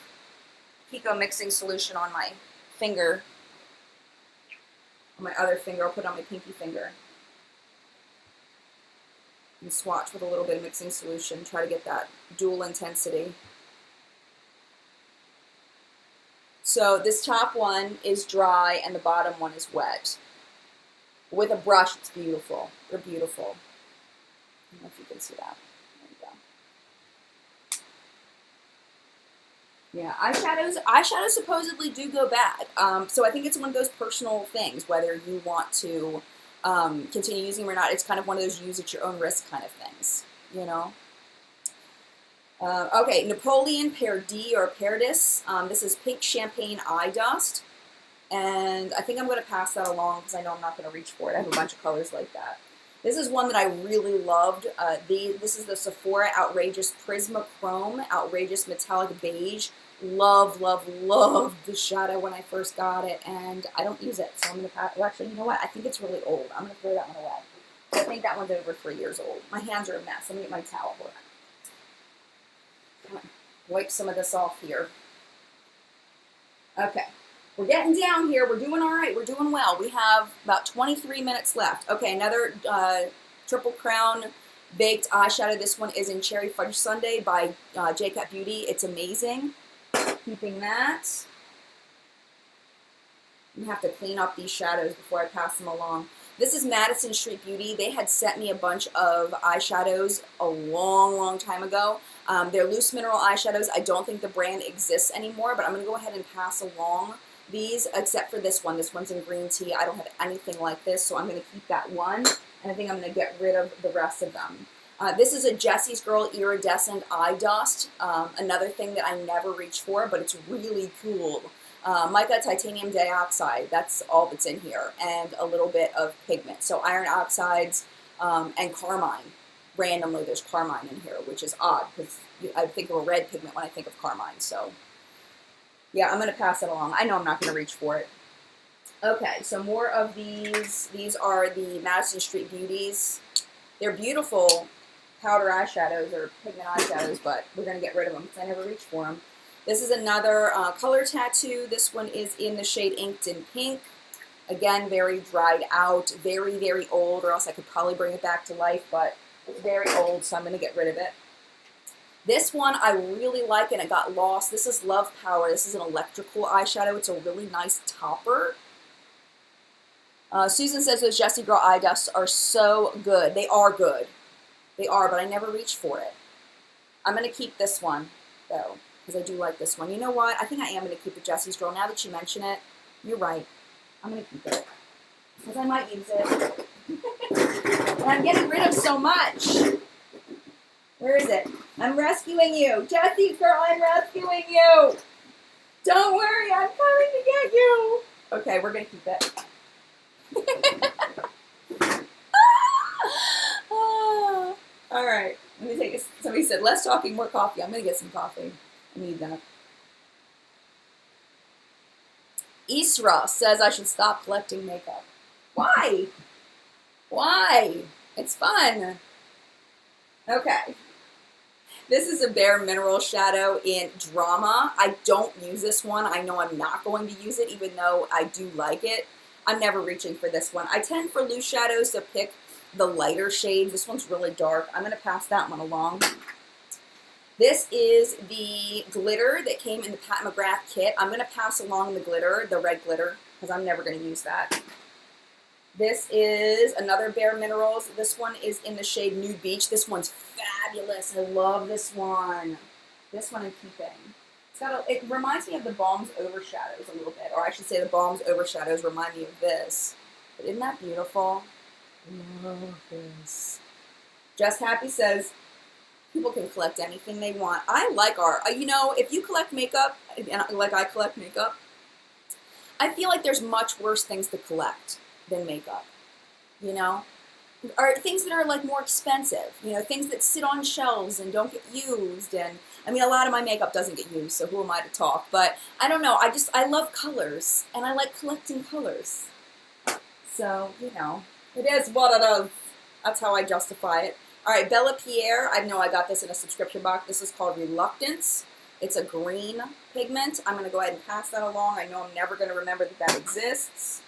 Pico mixing solution on my finger. On my other finger, I'll put it on my pinky finger. And swatch with a little bit of mixing solution. Try to get that dual intensity. So this top one is dry and the bottom one is wet. With a brush, it's beautiful. They're beautiful. I don't know if you can see that. There you go. Yeah, eyeshadows supposedly do go bad. So I think it's one of those personal things, whether you want to continue using them or not. It's kind of one of those use at your own risk kind of things, you know? Okay, Napoleon Perdis or Perdis. This is Pink Champagne Eye Dust. And I think I'm going to pass that along because I know I'm not going to reach for it. I have a bunch of colors like that. This is one that I really loved. This is the Sephora Outrageous Prisma Chrome, Outrageous Metallic Beige. Love, love, love the shadow when I first got it, and I don't use it, so I'm going to pass. Well, actually, you know what? I think it's really old. I'm going to throw that one away. I think that one's over 3 years old. My hands are a mess. Let me get my towel. Hold on. Wipe some of this off here. Okay. We're getting down here. We're doing all right. We're doing well. We have about 23 minutes left. Okay, another Triple Crown Baked eyeshadow. This one is in Cherry Fudge Sundae by J Cat Beauty. It's amazing. Keeping that. I'm going to have to clean up these shadows before I pass them along. This is Madison Street Beauty. They had sent me a bunch of eyeshadows a long, long time ago. They're loose mineral eyeshadows. I don't think the brand exists anymore, but I'm going to go ahead and pass along these, except for this one. This one's in green tea. I don't have anything like this, so I'm going to keep that one, and I think I'm going to get rid of the rest of them. This is a Jessie's Girl Iridescent Eye Dust, another thing that I never reach for, but it's really cool. Mica titanium dioxide, that's all that's in here, and a little bit of pigment. So iron oxides and carmine. Randomly, there's carmine in here, which is odd, because I think of a red pigment when I think of carmine. So, yeah, I'm going to pass it along. I know I'm not going to reach for it. Okay, so more of these. These are the Madison Street Beauties. They're beautiful powder eyeshadows or pigment eyeshadows, but we're going to get rid of them because I never reached for them. This is another color tattoo. This one is in the shade Inked in Pink. Again, very dried out, very, very old, or else I could probably bring it back to life, but it's very old, so I'm going to get rid of it. This one I really like, and it got lost. This is Love Power. This is an electrical eyeshadow. It's a really nice topper. Susan says those Jessie Girl eye dusts are so good. They are good. They are, but I never reach for it. I'm going to keep this one, though, because I do like this one. You know what? I think I am going to keep the Jessie's Girl. Now that you mention it, you're right. I'm going to keep it, because I might use it. And I'm getting rid of so much. Where is it? I'm rescuing you. Jessie's Girl, I'm rescuing you. Don't worry, I'm coming to get you. Okay, we're going to keep it. All right, let me take a, somebody said, less talking, more coffee. I'm going to get some coffee. I need that. Isra says I should stop collecting makeup. Why? Why? It's fun. Okay. This is a Bare Mineral shadow in Drama. I don't use this one. I know I'm not going to use it, even though I do like it. I'm never reaching for this one. I tend for loose shadows to pick the lighter shades. This one's really dark. I'm going to pass that one along. This is the glitter that came in the Pat McGrath kit. I'm going to pass along the glitter, the red glitter, because I'm never going to use that. This is another Bare Minerals. This one is in the shade Nude Beach. This one's fabulous. I love this one. This one I'm keeping. It's got it reminds me of the Balm's Overshadows a little bit, or I should say the Balm's Overshadows remind me of this. But isn't that beautiful? Love this. Just Happy says, people can collect anything they want. I like art. You know, if you collect makeup, and like I collect makeup, I feel like there's much worse things to collect than makeup, you know? Or things that are like more expensive, you know, things that sit on shelves and don't get used. And I mean, a lot of my makeup doesn't get used, so who am I to talk? But I don't know, I love colors, and I like collecting colors. So, you know, it is what it is. That's how I justify it. All right, Bella Pierre, I know I got this in a subscription box. This is called Reluctance. It's a green pigment. I'm going to go ahead and pass that along. I know I'm never going to remember that that exists.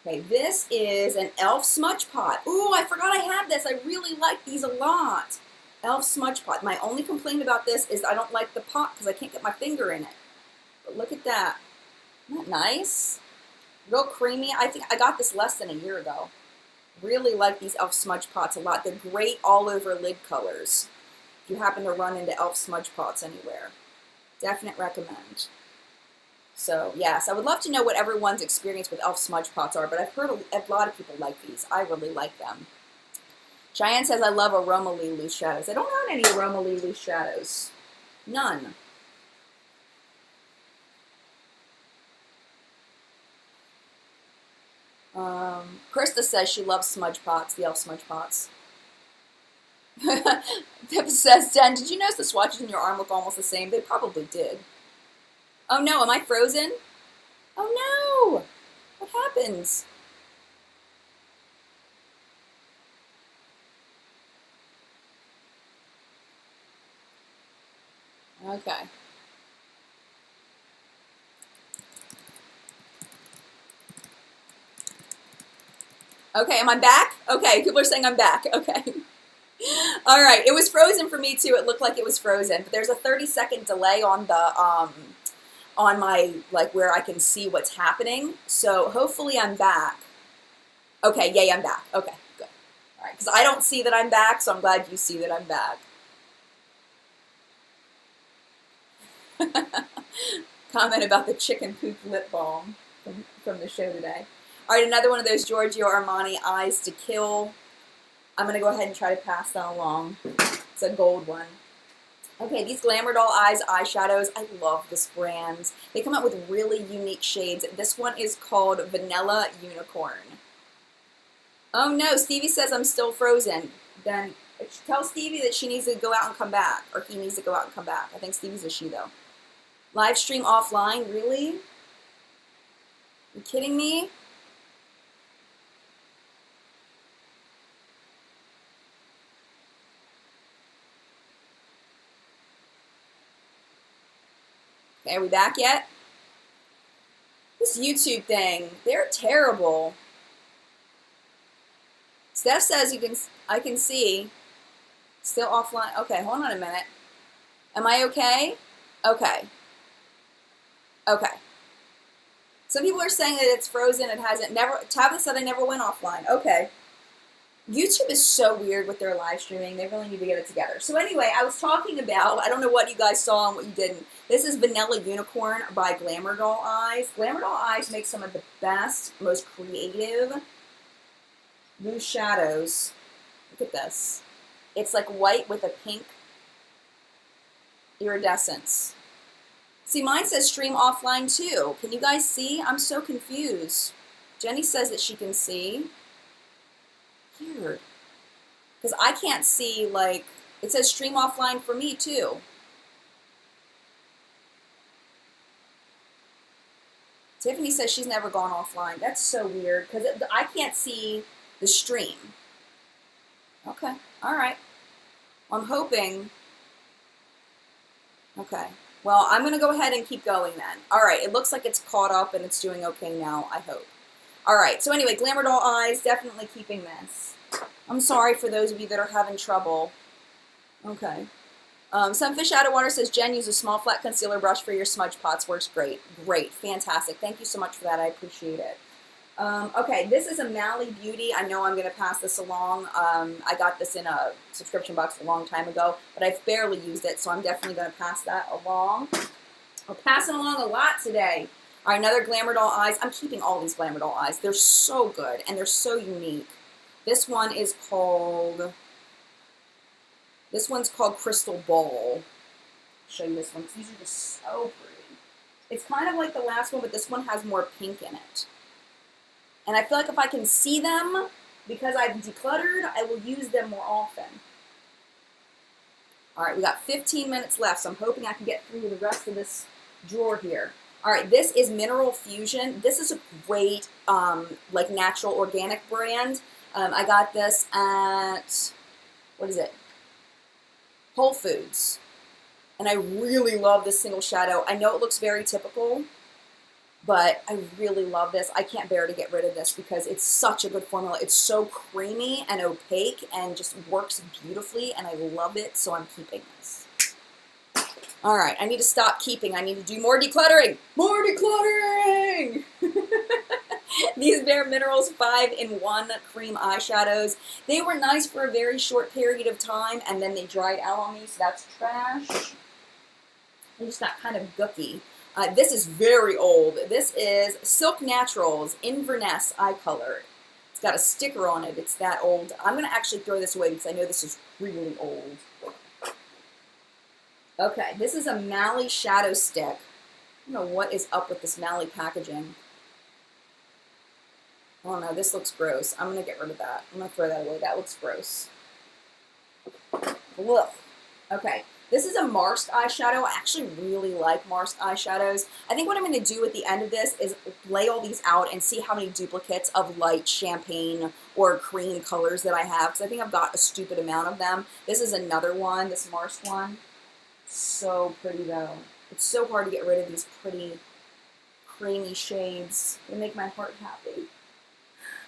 Okay, this is an e.l.f. smudge pot. Ooh, I forgot I had this. I really like these a lot. E.l.f. smudge pot. My only complaint about this is I don't like the pot because I can't get my finger in it. But look at that. Isn't that nice? Real creamy. I think I got this less than a year ago. Really like these e.l.f. smudge pots a lot. They're great all over lid colors. If you happen to run into e.l.f. smudge pots anywhere. Definite recommend. So, yes, I would love to know what everyone's experience with e.l.f. smudge pots are, but I've heard a lot of people like these. I really like them. Cheyenne says, I love Aroma Lee loose shadows. I don't own any Aroma Lee loose shadows. None. Krista says she loves smudge pots, the e.l.f. smudge pots. Pippa says, Dan, did you notice the swatches in your arm look almost the same? They probably did. Oh no, am I frozen? Oh no! What happens? Okay. Okay, am I back? Okay, people are saying I'm back. Okay. All right, it was frozen for me too. It looked like it was frozen, but there's a 30-second delay on the on my, like, where I can see what's happening. So hopefully I'm back. Okay, yay, I'm back. Okay, good. All right, because I don't see that I'm back, so I'm glad you see that I'm back. Comment about the chicken poop lip balm from the show today. All right, another one of those Giorgio Armani Eyes to Kill. I'm going to go ahead and try to pass that along. It's a gold one. Okay, these Glamour Doll Eyes eyeshadows, I love this brand. They come out with really unique shades. This one is called Vanilla Unicorn. Oh no, Stevie says I'm still frozen. Then tell Stevie that she needs to go out and come back, or he needs to go out and come back. I think Stevie's a she though. Live stream offline, really? You kidding me? Okay, are we back yet? This YouTube thing, they're terrible. Steph says I can see. Still offline. Okay, hold on a minute. Am I okay? Okay. Okay. Some people are saying that it's frozen. It hasn't. Tabitha said I never went offline. Okay. YouTube is so weird with their live streaming. They really need to get it together. So anyway, I was talking about, I don't know what you guys saw and what you didn't. This is Vanilla Unicorn by Glamour Doll Eyes. Glamour Doll Eyes makes some of the best, most creative loose shadows. Look at this. It's like white with a pink iridescence. See, mine says stream offline too. Can you guys see? I'm so confused. Jenny says that she can see. Weird. Because I can't see, like, it says stream offline for me too. Tiffany says she's never gone offline. That's so weird because I can't see the stream. Okay, all right. Well, I'm hoping. Okay. Well, I'm going to go ahead and keep going then. All right, it looks like it's caught up and it's doing okay now, I hope. All right, so anyway, Glamour Doll Eyes, definitely keeping this. I'm sorry for those of you that are having trouble. Okay. Sunfish Out of Water says, Jen, use a small flat concealer brush for your smudge pots. Works great. Great. Fantastic. Thank you so much for that. I appreciate it. Okay, this is a Mally Beauty. I know I'm going to pass this along. I got this in a subscription box a long time ago, but I've barely used it, so I'm definitely going to pass that along. We're passing along a lot today. All right, another Glamour Doll Eyes. I'm keeping all these Glamour Doll Eyes. They're so good, and they're so unique. This one is called, this one's called Crystal Ball. I'll show you this one, because these are just so pretty. It's kind of like the last one, but this one has more pink in it. And I feel like if I can see them, because I've decluttered, I will use them more often. All right, we got 15 minutes left, so I'm hoping I can get through the rest of this drawer here. All right, this is Mineral Fusion. This is a great, like, natural organic brand. I got this at, what is it? Whole Foods. And I really love this single shadow. I know it looks very typical, but I really love this. I can't bear to get rid of this because it's such a good formula. It's so creamy and opaque and just works beautifully, and I love it, so I'm keeping this. All right, I need to stop keeping. I need to do more decluttering. More decluttering! These Bare Minerals 5-in-1 cream eyeshadows. They were nice for a very short period of time, and then they dried out on me, so that's trash. They just got kind of gooky. This is very old. This is Silk Naturals Inverness Eye Color. It's got a sticker on it. It's that old. I'm going to actually throw this away because I know this is really old. Okay, this is a Mally Shadow Stick. I don't know what is up with this Mally packaging. Oh no, this looks gross. I'm going to get rid of that. I'm going to throw that away. That looks gross. Ugh. Okay. This is a Marsked eyeshadow. I actually really like Marsked eyeshadows. I think what I'm going to do at the end of this is lay all these out and see how many duplicates of light champagne or cream colors that I have, because I think I've got a stupid amount of them. This is another one, this Marsked one. So pretty though. It's so hard to get rid of these pretty creamy shades. They make my heart happy.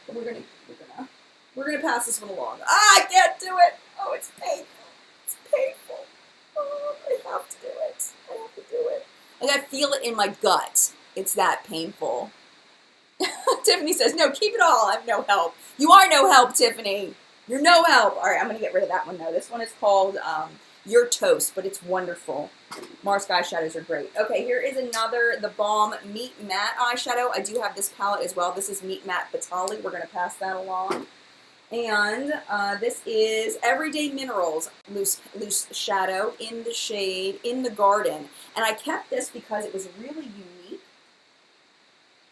But we're gonna pass this one along. Ah, I can't do it. Oh, it's painful. It's painful. Oh, I have to do it. I have to do it. Like, I feel it in my gut. It's that painful. Tiffany says, no, keep it all. I'm no help. You are no help, Tiffany. You're no help. All right, I'm going to get rid of that one, though. This one is called Your Toast, but it's wonderful. Marsked eyeshadows are great. Okay, here is another, the Balm Meat Matte eyeshadow. I do have this palette as well. This is Meat Matte Batali. We're going to pass that along. And this is Everyday Minerals Loose Shadow in the shade In the Garden. And I kept this because it was really unique.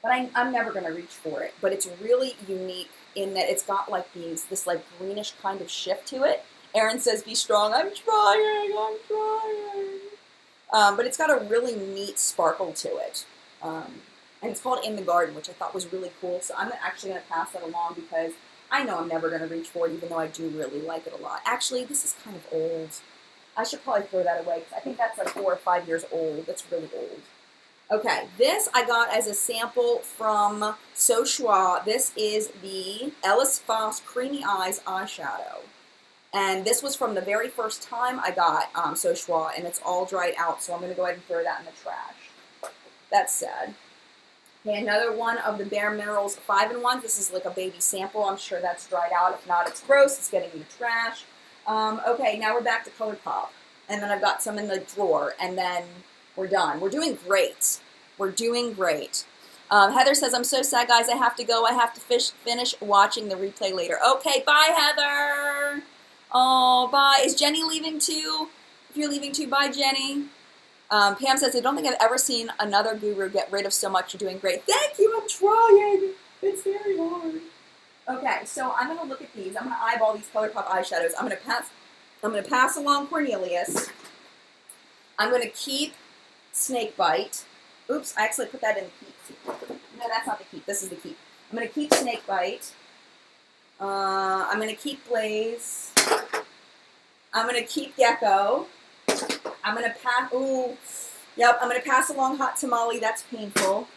But I'm never going to reach for it. But it's really unique in that it's got like this like greenish kind of shift to it. Erin says, be strong. I'm trying. But it's got a really neat sparkle to it. And it's called In the Garden, which I thought was really cool. So I'm actually going to pass that along because I know I'm never going to reach for it, even though I do really like it a lot. Actually, this is kind of old. I should probably throw that away, because I think that's like 4 or 5 years old. That's really old. Okay, this I got as a sample from So Schwa. This is the Ellis Foss Creamy Eyes eyeshadow. And this was from the very first time I got So Schwa, and it's all dried out, so I'm going to go ahead and throw that in the trash. That's sad. Okay, another one of the Bare Minerals 5-in-1. This is like a baby sample. I'm sure that's dried out. If not, it's gross. It's getting in the trash. Okay, now we're back to ColourPop. And then I've got some in the drawer, and then we're done. We're doing great. We're doing great. Heather says, I'm so sad, guys. I have to go. I have to finish watching the replay later. Okay, bye, Heather. Oh, bye. Is Jenny leaving too? If you're leaving too, bye, Jenny. Pam says, I don't think I've ever seen another guru get rid of so much. You're doing great. Thank you. I'm trying. It's very hard. Okay, so I'm going to look at these. I'm going to eyeball these ColourPop eyeshadows. I'm going to pass along Cornelius. I'm going to keep Snakebite. Oops, I actually put that in the keep. No, that's not the keep. This is the keep. I'm going to keep Snakebite. I'm going to keep Blaze. I'm going to keep Gecko. I'm going to pass, I'm going to pass along Hot Tamale. That's painful.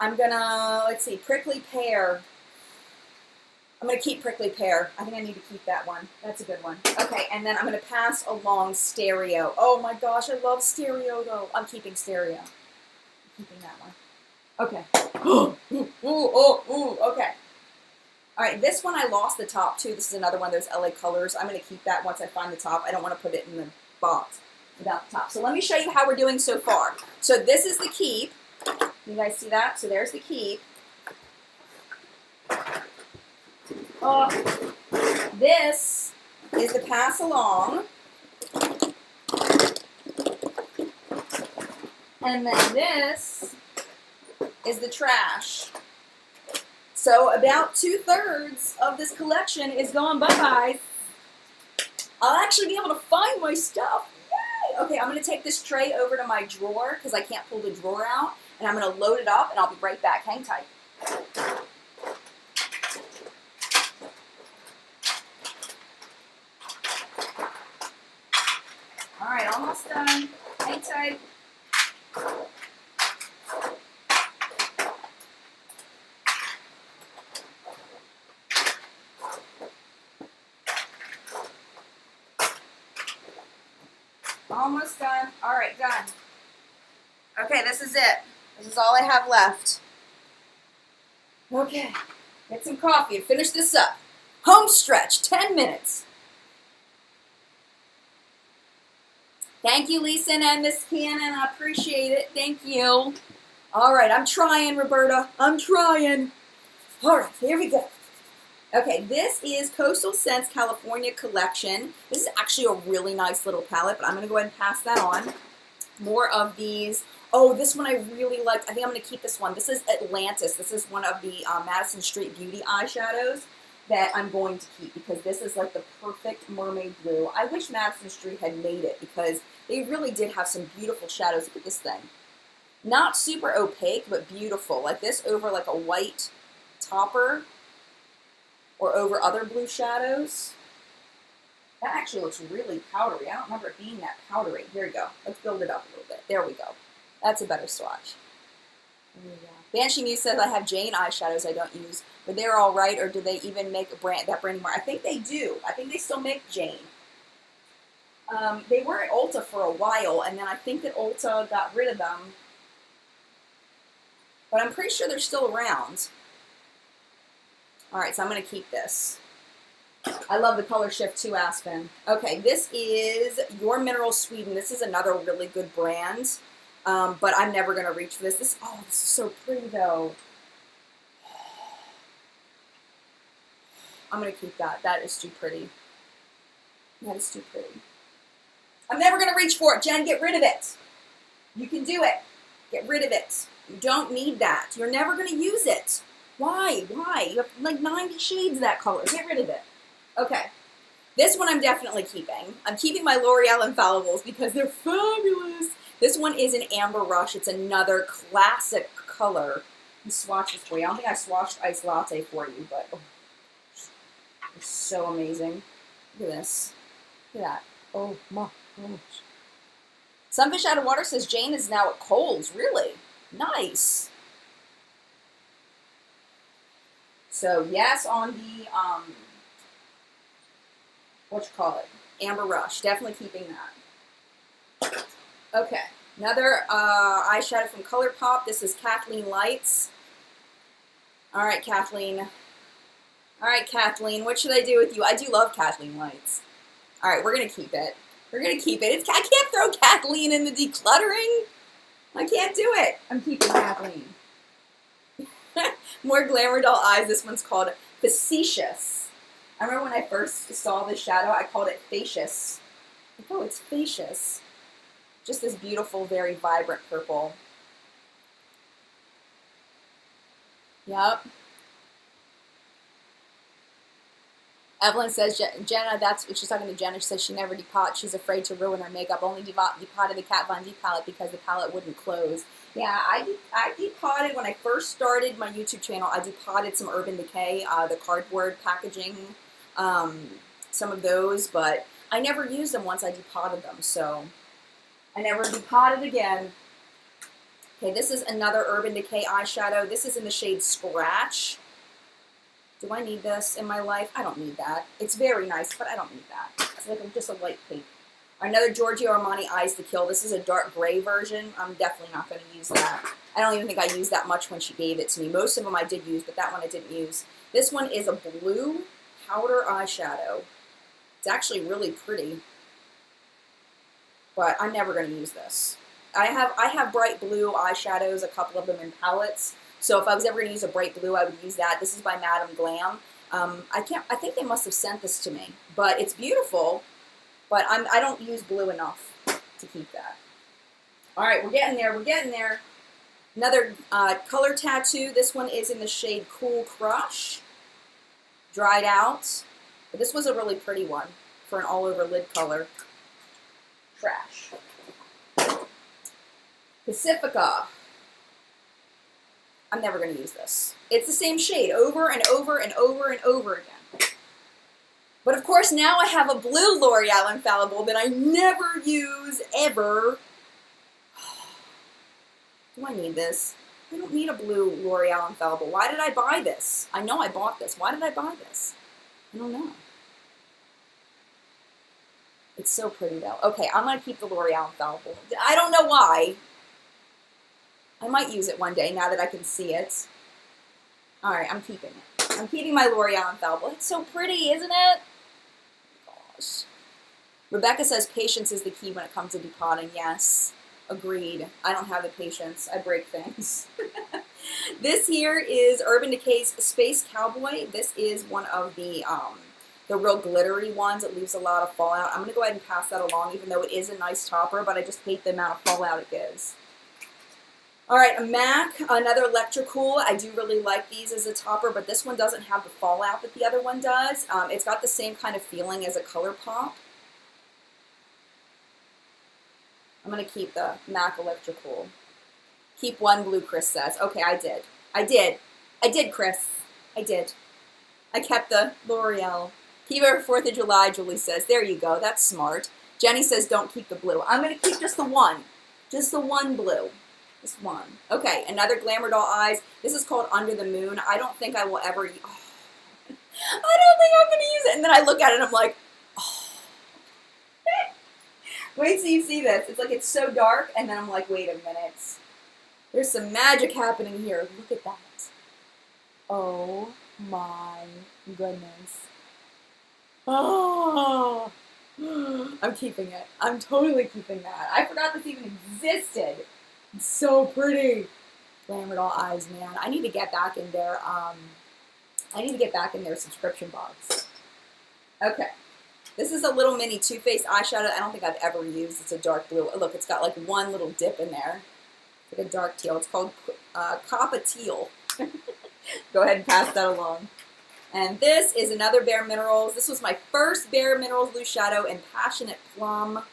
I'm going to, let's see, Prickly Pear. I'm going to keep Prickly Pear. I think I need to keep that one. That's a good one. Okay, and then I'm going to pass along Stereo. Oh my gosh, I love Stereo though. I'm keeping Stereo. I'm keeping that one. Okay. Okay. All right, this one I lost the top too. This is another one of those LA Colors. I'm going to keep that once I find the top. I don't want to put it in the box without the top. So let me show you how we're doing so far. So this is the keep. You guys see that? So there's the keep. Oh, this is the pass along. And then this is the trash. So about 2/3 of this collection is gone bye-bye. I'll actually be able to find my stuff. Yay! Okay, I'm going to take this tray over to my drawer because I can't pull the drawer out. And I'm going to load it up and I'll be right back. Hang tight. All right, almost done. Hang tight. Almost done. All right, done. Okay, this is it. This is all I have left. Okay, get some coffee and finish this up. Home stretch, 10 minutes. Thank you, Lisa and Miss Cannon. I appreciate it. Thank you. All right, I'm trying, Roberta. I'm trying. All right, here we go. Okay, this is Coastal Scents California Collection. This is actually a really nice little palette, but I'm going to go ahead and pass that on. More of these. Oh, this one I really liked. I think I'm going to keep this one. This is Atlantis. This is one of the Madison Street Beauty eyeshadows that I'm going to keep because this is like the perfect mermaid blue. I wish Madison Street had made it because they really did have some beautiful shadows. Look at this thing. Not super opaque, but beautiful. Like this over like a white topper or over other blue shadows. That actually looks really powdery. I don't remember it being that powdery. Here we go. Let's build it up a little bit. There we go. That's a better swatch. Banshee News says I have Jane eyeshadows I don't use, but they're all right, or do they even make that brand anymore? I think they do. I think they still make Jane. They were at Ulta for a while, and then I think that Ulta got rid of them. But I'm pretty sure they're still around. All right, so I'm going to keep this. I love the color shift too, Aspen. Okay, this is Your Mineral Sweden. This is another really good brand, but I'm never going to reach for this. This is so pretty, though. I'm going to keep that. That is too pretty. That is too pretty. I'm never going to reach for it. Jen, get rid of it. You can do it. Get rid of it. You don't need that. You're never going to use it. Why? Why? You have like 90 shades of that color. Get rid of it. Okay. This one I'm definitely keeping. I'm keeping my L'Oreal Infallibles because they're fabulous. This one is an Amber Rush. It's another classic color. Let me swatch this for you. I don't think I swatched Ice Latte for you, but it's so amazing. Look at this. Look at that. Oh my gosh. Sunfish Out of Water says Jane is now at Kohl's. Really? Nice. So yes, on the Amber Rush. Definitely keeping that. Okay, another eyeshadow from ColourPop. This is Kathleen Lights. All right, Kathleen. All right, Kathleen. What should I do with you? I do love Kathleen Lights. All right, we're gonna keep it. We're gonna keep it. I can't throw Kathleen in the decluttering. I can't do it. I'm keeping Kathleen. More Glamour Doll Eyes. This one's called Facetious. I remember when I first saw this shadow, I called it Facious. Like, oh, it's Facious. Just this beautiful, very vibrant purple. Yep. Evelyn says, Jenna, that's what she's talking to Jenna. She says she never depots. She's afraid to ruin her makeup. Only depotted the Kat Von D palette because the palette wouldn't close. Yeah, I depotted when I first started my YouTube channel. I depotted some Urban Decay, the cardboard packaging, some of those, but I never used them once I depotted them, so I never depotted again. Okay, this is another Urban Decay eyeshadow. This is in the shade Scratch. Do I need this in my life? I don't need that. It's very nice, but I don't need that. It's like just a light pink. Another Giorgio Armani Eyes to Kill. This is a dark gray version. I'm definitely not going to use that. I don't even think I used that much when she gave it to me. Most of them I did use, but that one I didn't use. This one is a blue powder eyeshadow. It's actually really pretty, but I'm never going to use this. I have bright blue eyeshadows, a couple of them in palettes. So if I was ever going to use a bright blue, I would use that. This is by Madame Glam. I think they must have sent this to me, but it's beautiful, but I don't use blue enough to keep that. All right, we're getting there, we're getting there. Another color tattoo. This one is in the shade Cool Crush. Dried out. But this was a really pretty one for an all-over lid color. Trash. Pacifica. I'm never going to use this. It's the same shade over and over and over and over again. But of course, now I have a blue L'Oreal Infallible that I never use, ever. Do I need this? I don't need a blue L'Oreal Infallible. Why did I buy this? I know I bought this. Why did I buy this? I don't know. It's so pretty, though. Okay, I'm going to keep the L'Oreal Infallible. I don't know why. I might use it one day now that I can see it. All right, I'm keeping it. I'm keeping my L'Oreal Infallible. It's so pretty, isn't it? Gosh. Rebecca says patience is the key when it comes to depotting. Yes, agreed. I don't have the patience. I break things. This here is Urban Decay's Space Cowboy. This is one of the real glittery ones. It leaves a lot of fallout. I'm going to go ahead and pass that along, even though it is a nice topper, but I just hate the amount of fallout it gives. All right, a MAC, another electrical. I do really like these as a topper, but this one doesn't have the fallout that the other one does. It's got the same kind of feeling as a ColourPop. I'm going to keep the MAC electrical. Keep one blue, Chris says. Okay, I did. I did, Chris. I did. I kept the L'Oreal. Keep it for 4th of July, Julie says. There you go. That's smart. Jenny says don't keep the blue. I'm going to keep just the one. Just the one blue. This one. Okay, another Glamour Doll Eyes. This is called Under the Moon. I don't think I will ever use... Oh, I don't think I'm going to use it. And then I look at it and I'm like, oh. Wait till you see this. It's like it's so dark, and then I'm like, wait a minute. There's some magic happening here. Look at that. Oh my goodness. Oh. I'm keeping it. I'm totally keeping that. I forgot this even existed. It's so pretty. Glamour Doll Eyes, man. I need to get back in their subscription box. Okay. This is a little mini Too Faced eyeshadow I don't think I've ever used. It's a dark blue. Look, it's got like one little dip in there. It's like a dark teal. It's called Coppa Teal. Go ahead and pass that along. And this is another Bare Minerals. This was my first Bare Minerals loose shadow in Passionate Plum.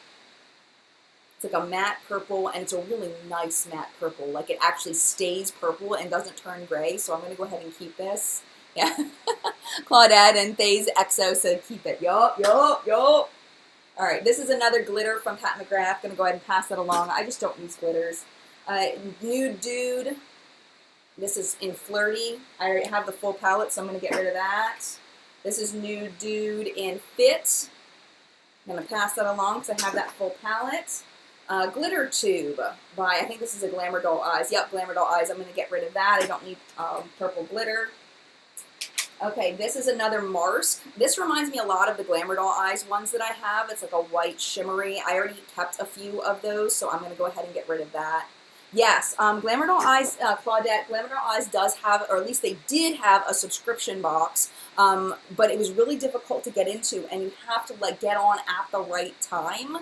It's like a matte purple, and it's a really nice matte purple. Like, it actually stays purple and doesn't turn gray, so I'm going to go ahead and keep this. Yeah. Claudette and Thays EXO said keep it. Yup. All right, this is another glitter from Pat McGrath. Going to go ahead and pass that along. I just don't use glitters. Nude Dude. This is in Flirty. I already have the full palette, so I'm going to get rid of that. This is Nude Dude in Fit. I'm going to pass that along because I have that full palette. Glitter Tube by, I think this is a Glamour Doll Eyes. Yep, Glamour Doll Eyes. I'm going to get rid of that. I don't need purple glitter. Okay, this is another Marsk. This reminds me a lot of the Glamour Doll Eyes ones that I have. It's like a white shimmery. I already kept a few of those, so I'm going to go ahead and get rid of that. Yes, Glamour Doll Eyes, Claudette, Glamour Doll Eyes does have, or at least they did have a subscription box, but it was really difficult to get into, and you have to like get on at the right time.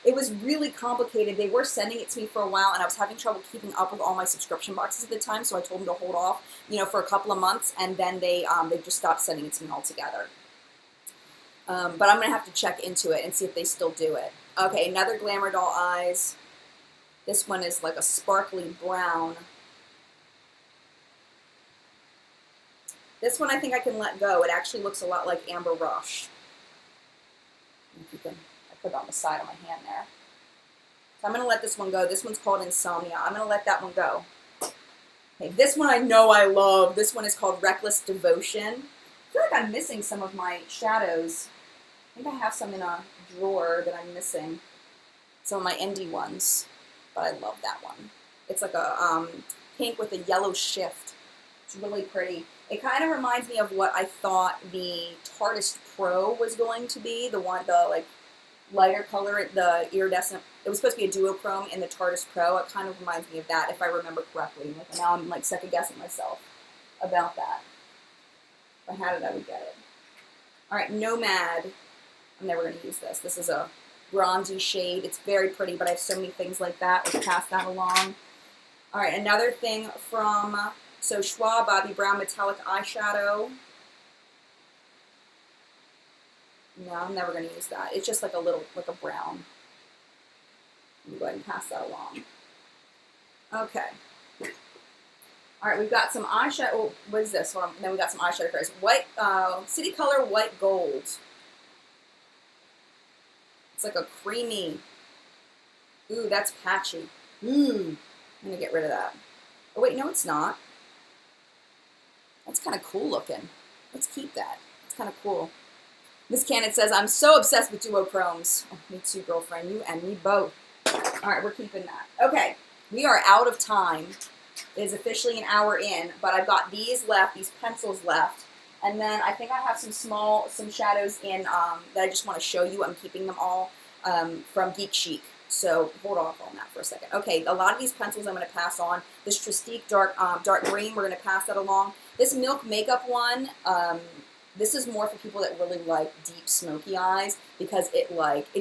It was really complicated. They were sending it to me for a while, and I was having trouble keeping up with all my subscription boxes at the time, so I told them to hold off, for a couple of months, and then they just stopped sending it to me altogether. But I'm going to have to check into it and see if they still do it. Okay, another Glamour Doll Eyes. This one is like a sparkly brown. This one I think I can let go. It actually looks a lot like Amber Rush. If you can... put it on the side of my hand there. So I'm going to let this one go. This one's called Insomnia. I'm going to let that one go. Okay, this one I know I love. This one is called Reckless Devotion. I feel like I'm missing some of my shadows. I think I have some in a drawer that I'm missing. Some of my indie ones. But I love that one. It's like a pink with a yellow shift. It's really pretty. It kind of reminds me of what I thought the Tartist Pro was going to be. The one, the lighter color, the iridescent. It was supposed to be a duochrome in the Tartist Pro. It kind of reminds me of that, if I remember correctly. Now I'm second guessing myself about that. If I had it, I would get it. All right, Nomad. I'm never going to use this. This is a bronzy shade. It's very pretty, but I have so many things like that. Let's pass that along. All right, another thing from, so Schwa Bobbi Brown Metallic Eyeshadow. No, I'm never going to use that. It's just like a little, like a brown. Let me go ahead and pass that along. Okay. All right, we've got some eyeshadow. Oh, what is this? Well, then we got some eyeshadow first. White, City Color White Gold. It's like a creamy. Ooh, that's patchy. Ooh, I'm gonna get rid of that. Oh wait, no, it's not. That's kind of cool looking. Let's keep that. It's kind of cool. Miss Cannon says, I'm so obsessed with duochromes. Oh, me too, girlfriend. You and me both. All right, we're keeping that. Okay, we are out of time. It is officially an hour in, but I've got these left, these pencils left. And then I think I have some shadows in that I just want to show you. I'm keeping them all from Geek Chic. So hold off on that for a second. Okay, a lot of these pencils I'm going to pass on. This Tristique dark green, we're going to pass that along. This Milk Makeup one, this is more for people that really like deep smoky eyes because it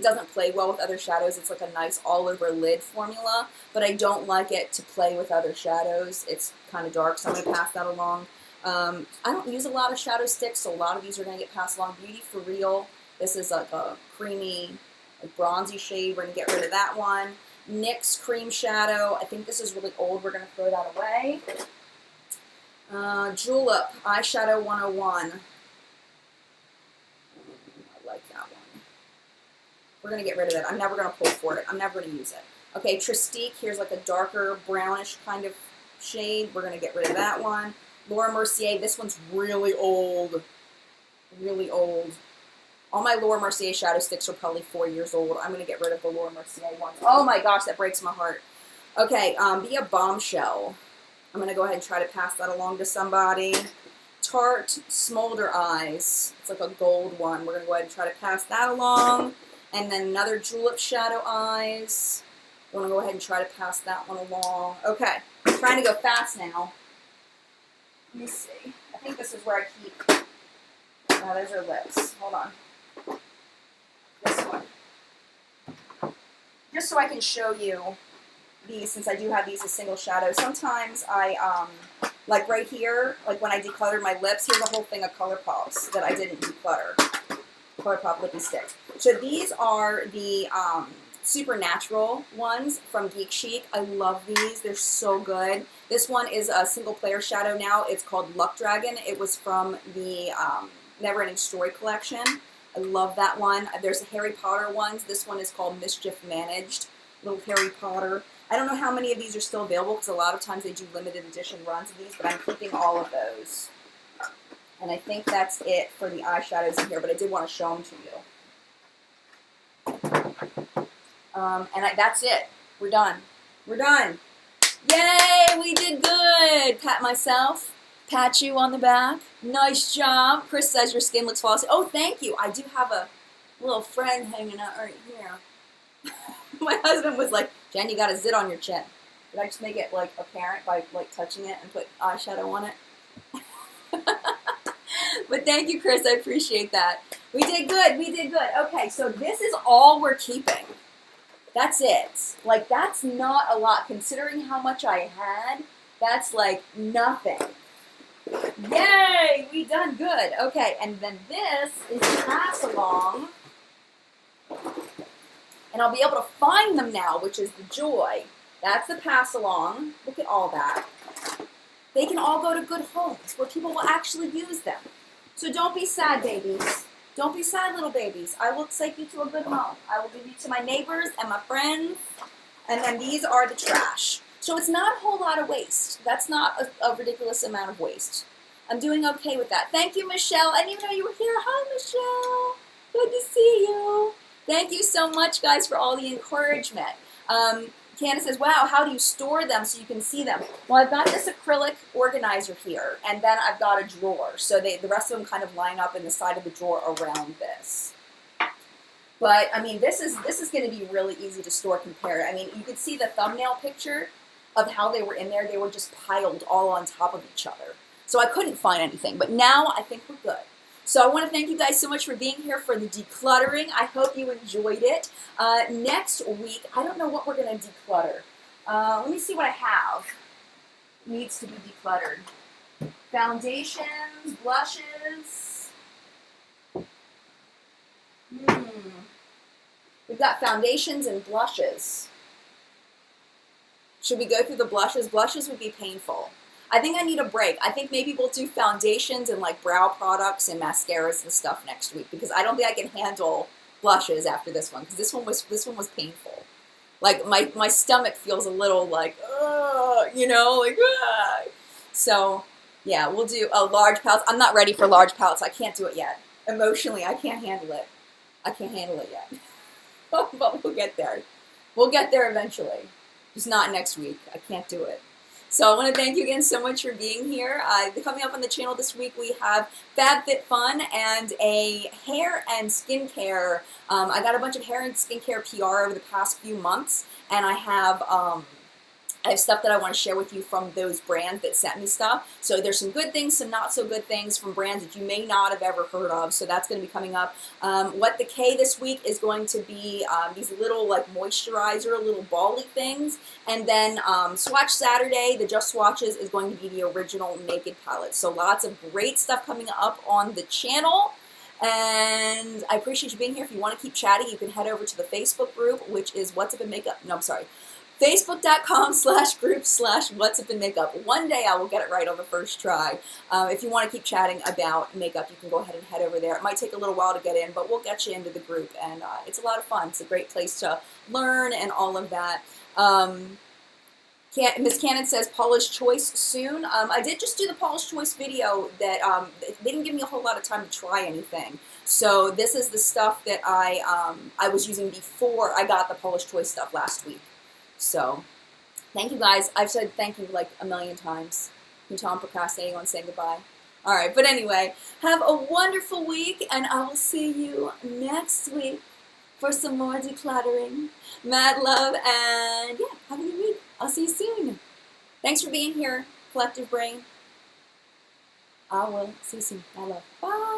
doesn't play well with other shadows. It's like a nice all-over lid formula, but I don't like it to play with other shadows. It's kind of dark, so I'm going to pass that along. I don't use a lot of shadow sticks, so a lot of these are going to get passed along. Beauty for Real. This is like a creamy, like bronzy shade. We're going to get rid of that one. NYX Cream Shadow. I think this is really old. We're going to throw that away. Julep Eyeshadow 101. I like that one. We're going to get rid of it. I'm never going to pull for it. I'm never going to use it. Okay, Tristique. Here's like a darker brownish kind of shade. We're going to get rid of that one. Laura Mercier, this one's really old. Really old. All my Laura Mercier shadow sticks are probably 4 years old. I'm going to get rid of the Laura Mercier ones. Oh my gosh, that breaks my heart. Okay, Be a Bombshell. I'm going to go ahead and try to pass that along to somebody. Tarte Smolder Eyes. It's like a gold one. We're going to go ahead and try to pass that along. And then another Julep Shadow Eyes. I'm going to go ahead and try to pass that one along. Okay, I'm trying to go fast now. Let me see. I think this is where I keep. Oh, those are lips. Hold on. This one. Just so I can show you these, since I do have these as single shadows. Sometimes I, like right here, like when I decluttered my lips, here's a whole thing of Color Pops that I didn't declutter. Color Pop Lippy Sticks. So these are the Supernatural ones from Geek Chic. I love these. They're so good. This one is a single player shadow now. It's called Luck Dragon. It was from the Never Ending Story collection. I love that one. There's Harry Potter ones. This one is called Mischief Managed. Little Harry Potter. I don't know how many of these are still available because a lot of times they do limited edition runs of these, but I'm keeping all of those. And I think that's it for the eyeshadows in here, but I did want to show them to you. That's it. We're done. We're done. Yay, we did good. Pat myself. Pat you on the back. Nice job. Chris says your skin looks flawless. Oh, thank you. I do have a little friend hanging out right here. My husband was like, Jen, you got a zit on your chin. Did I just make it like apparent by like touching it and put eyeshadow on it? But thank you, Chris. I appreciate that. We did good. We did good. Okay, so this is all we're keeping. That's it. Like, that's not a lot. Considering how much I had, that's like nothing. Yay! We done good. Okay, and then this is the pass along. And I'll be able to find them now, which is the joy. That's the pass along. Look at all that. They can all go to good homes where people will actually use them. So don't be sad, babies. Don't be sad, little babies. I will take you to a good home. I will give you to my neighbors and my friends. And then these are the trash. So it's not a whole lot of waste. That's not a ridiculous amount of waste. I'm doing okay with that. Thank you, Michelle. I didn't even know you were here. Hi, Michelle. Good to see you. Thank you so much, guys, for all the encouragement. Candace says, wow, how do you store them so you can see them? Well, I've got this acrylic organizer here, and then I've got a drawer. So the rest of them kind of line up in the side of the drawer around this. But, I mean, this is going to be really easy to store compared. I mean, you could see the thumbnail picture of how they were in there. They were just piled all on top of each other. So I couldn't find anything, but now I think we're good. So I want to thank you guys so much for being here for the decluttering. I hope you enjoyed it. Next week, I don't know what we're going to declutter. Let me see what I have. Needs to be decluttered. Foundations, blushes. We've got foundations and blushes. Should we go through the blushes? Blushes would be painful. I think I need a break. I think maybe we'll do foundations and like brow products and mascaras and stuff next week, because I don't think I can handle blushes after this one, because this one was painful. Like my stomach feels a little like, you know, like, So yeah, we'll do a large palette. I'm not ready for large palettes. I can't do it yet. Emotionally, I can't handle it. I can't handle it yet. But we'll get there. We'll get there eventually. Just not next week. I can't do it. So I want to thank you again so much for being here. Coming up on the channel this week, we have FabFitFun and a hair and skincare. I got a bunch of hair and skincare PR over the past few months, and I have stuff that I want to share with you from those brands that sent me stuff. So there's some good things, some not so good things from brands that you may not have ever heard of. So that's going to be coming up. What the K this week is going to be these little like moisturizer, little bally things. And then Swatch Saturday, the Just Swatches, is going to be the original Naked palette. So lots of great stuff coming up on the channel. And I appreciate you being here. If you want to keep chatting, you can head over to the Facebook group, which is What's Up in Makeup. No, I'm sorry. Facebook.com/group/whatsupinmakeup. One day I will get it right on the first try. If you want to keep chatting about makeup, you can go ahead and head over there. It might take a little while to get in, but we'll get you into the group, and it's a lot of fun. It's a great place to learn and all of that. Miss Cannon says Paula's Choice soon. I did just do the Paula's Choice video that they didn't give me a whole lot of time to try anything. So this is the stuff that I was using before I got the Paula's Choice stuff last week. So, thank you guys. I've said thank you like a million times. You can tell I'm procrastinating on saying goodbye. Alright, but anyway, have a wonderful week, and I will see you next week for some more decluttering. Mad love, and yeah, have a good week. I'll see you soon. Thanks for being here, Collective Brain. I will see you soon. Mad love. Bye.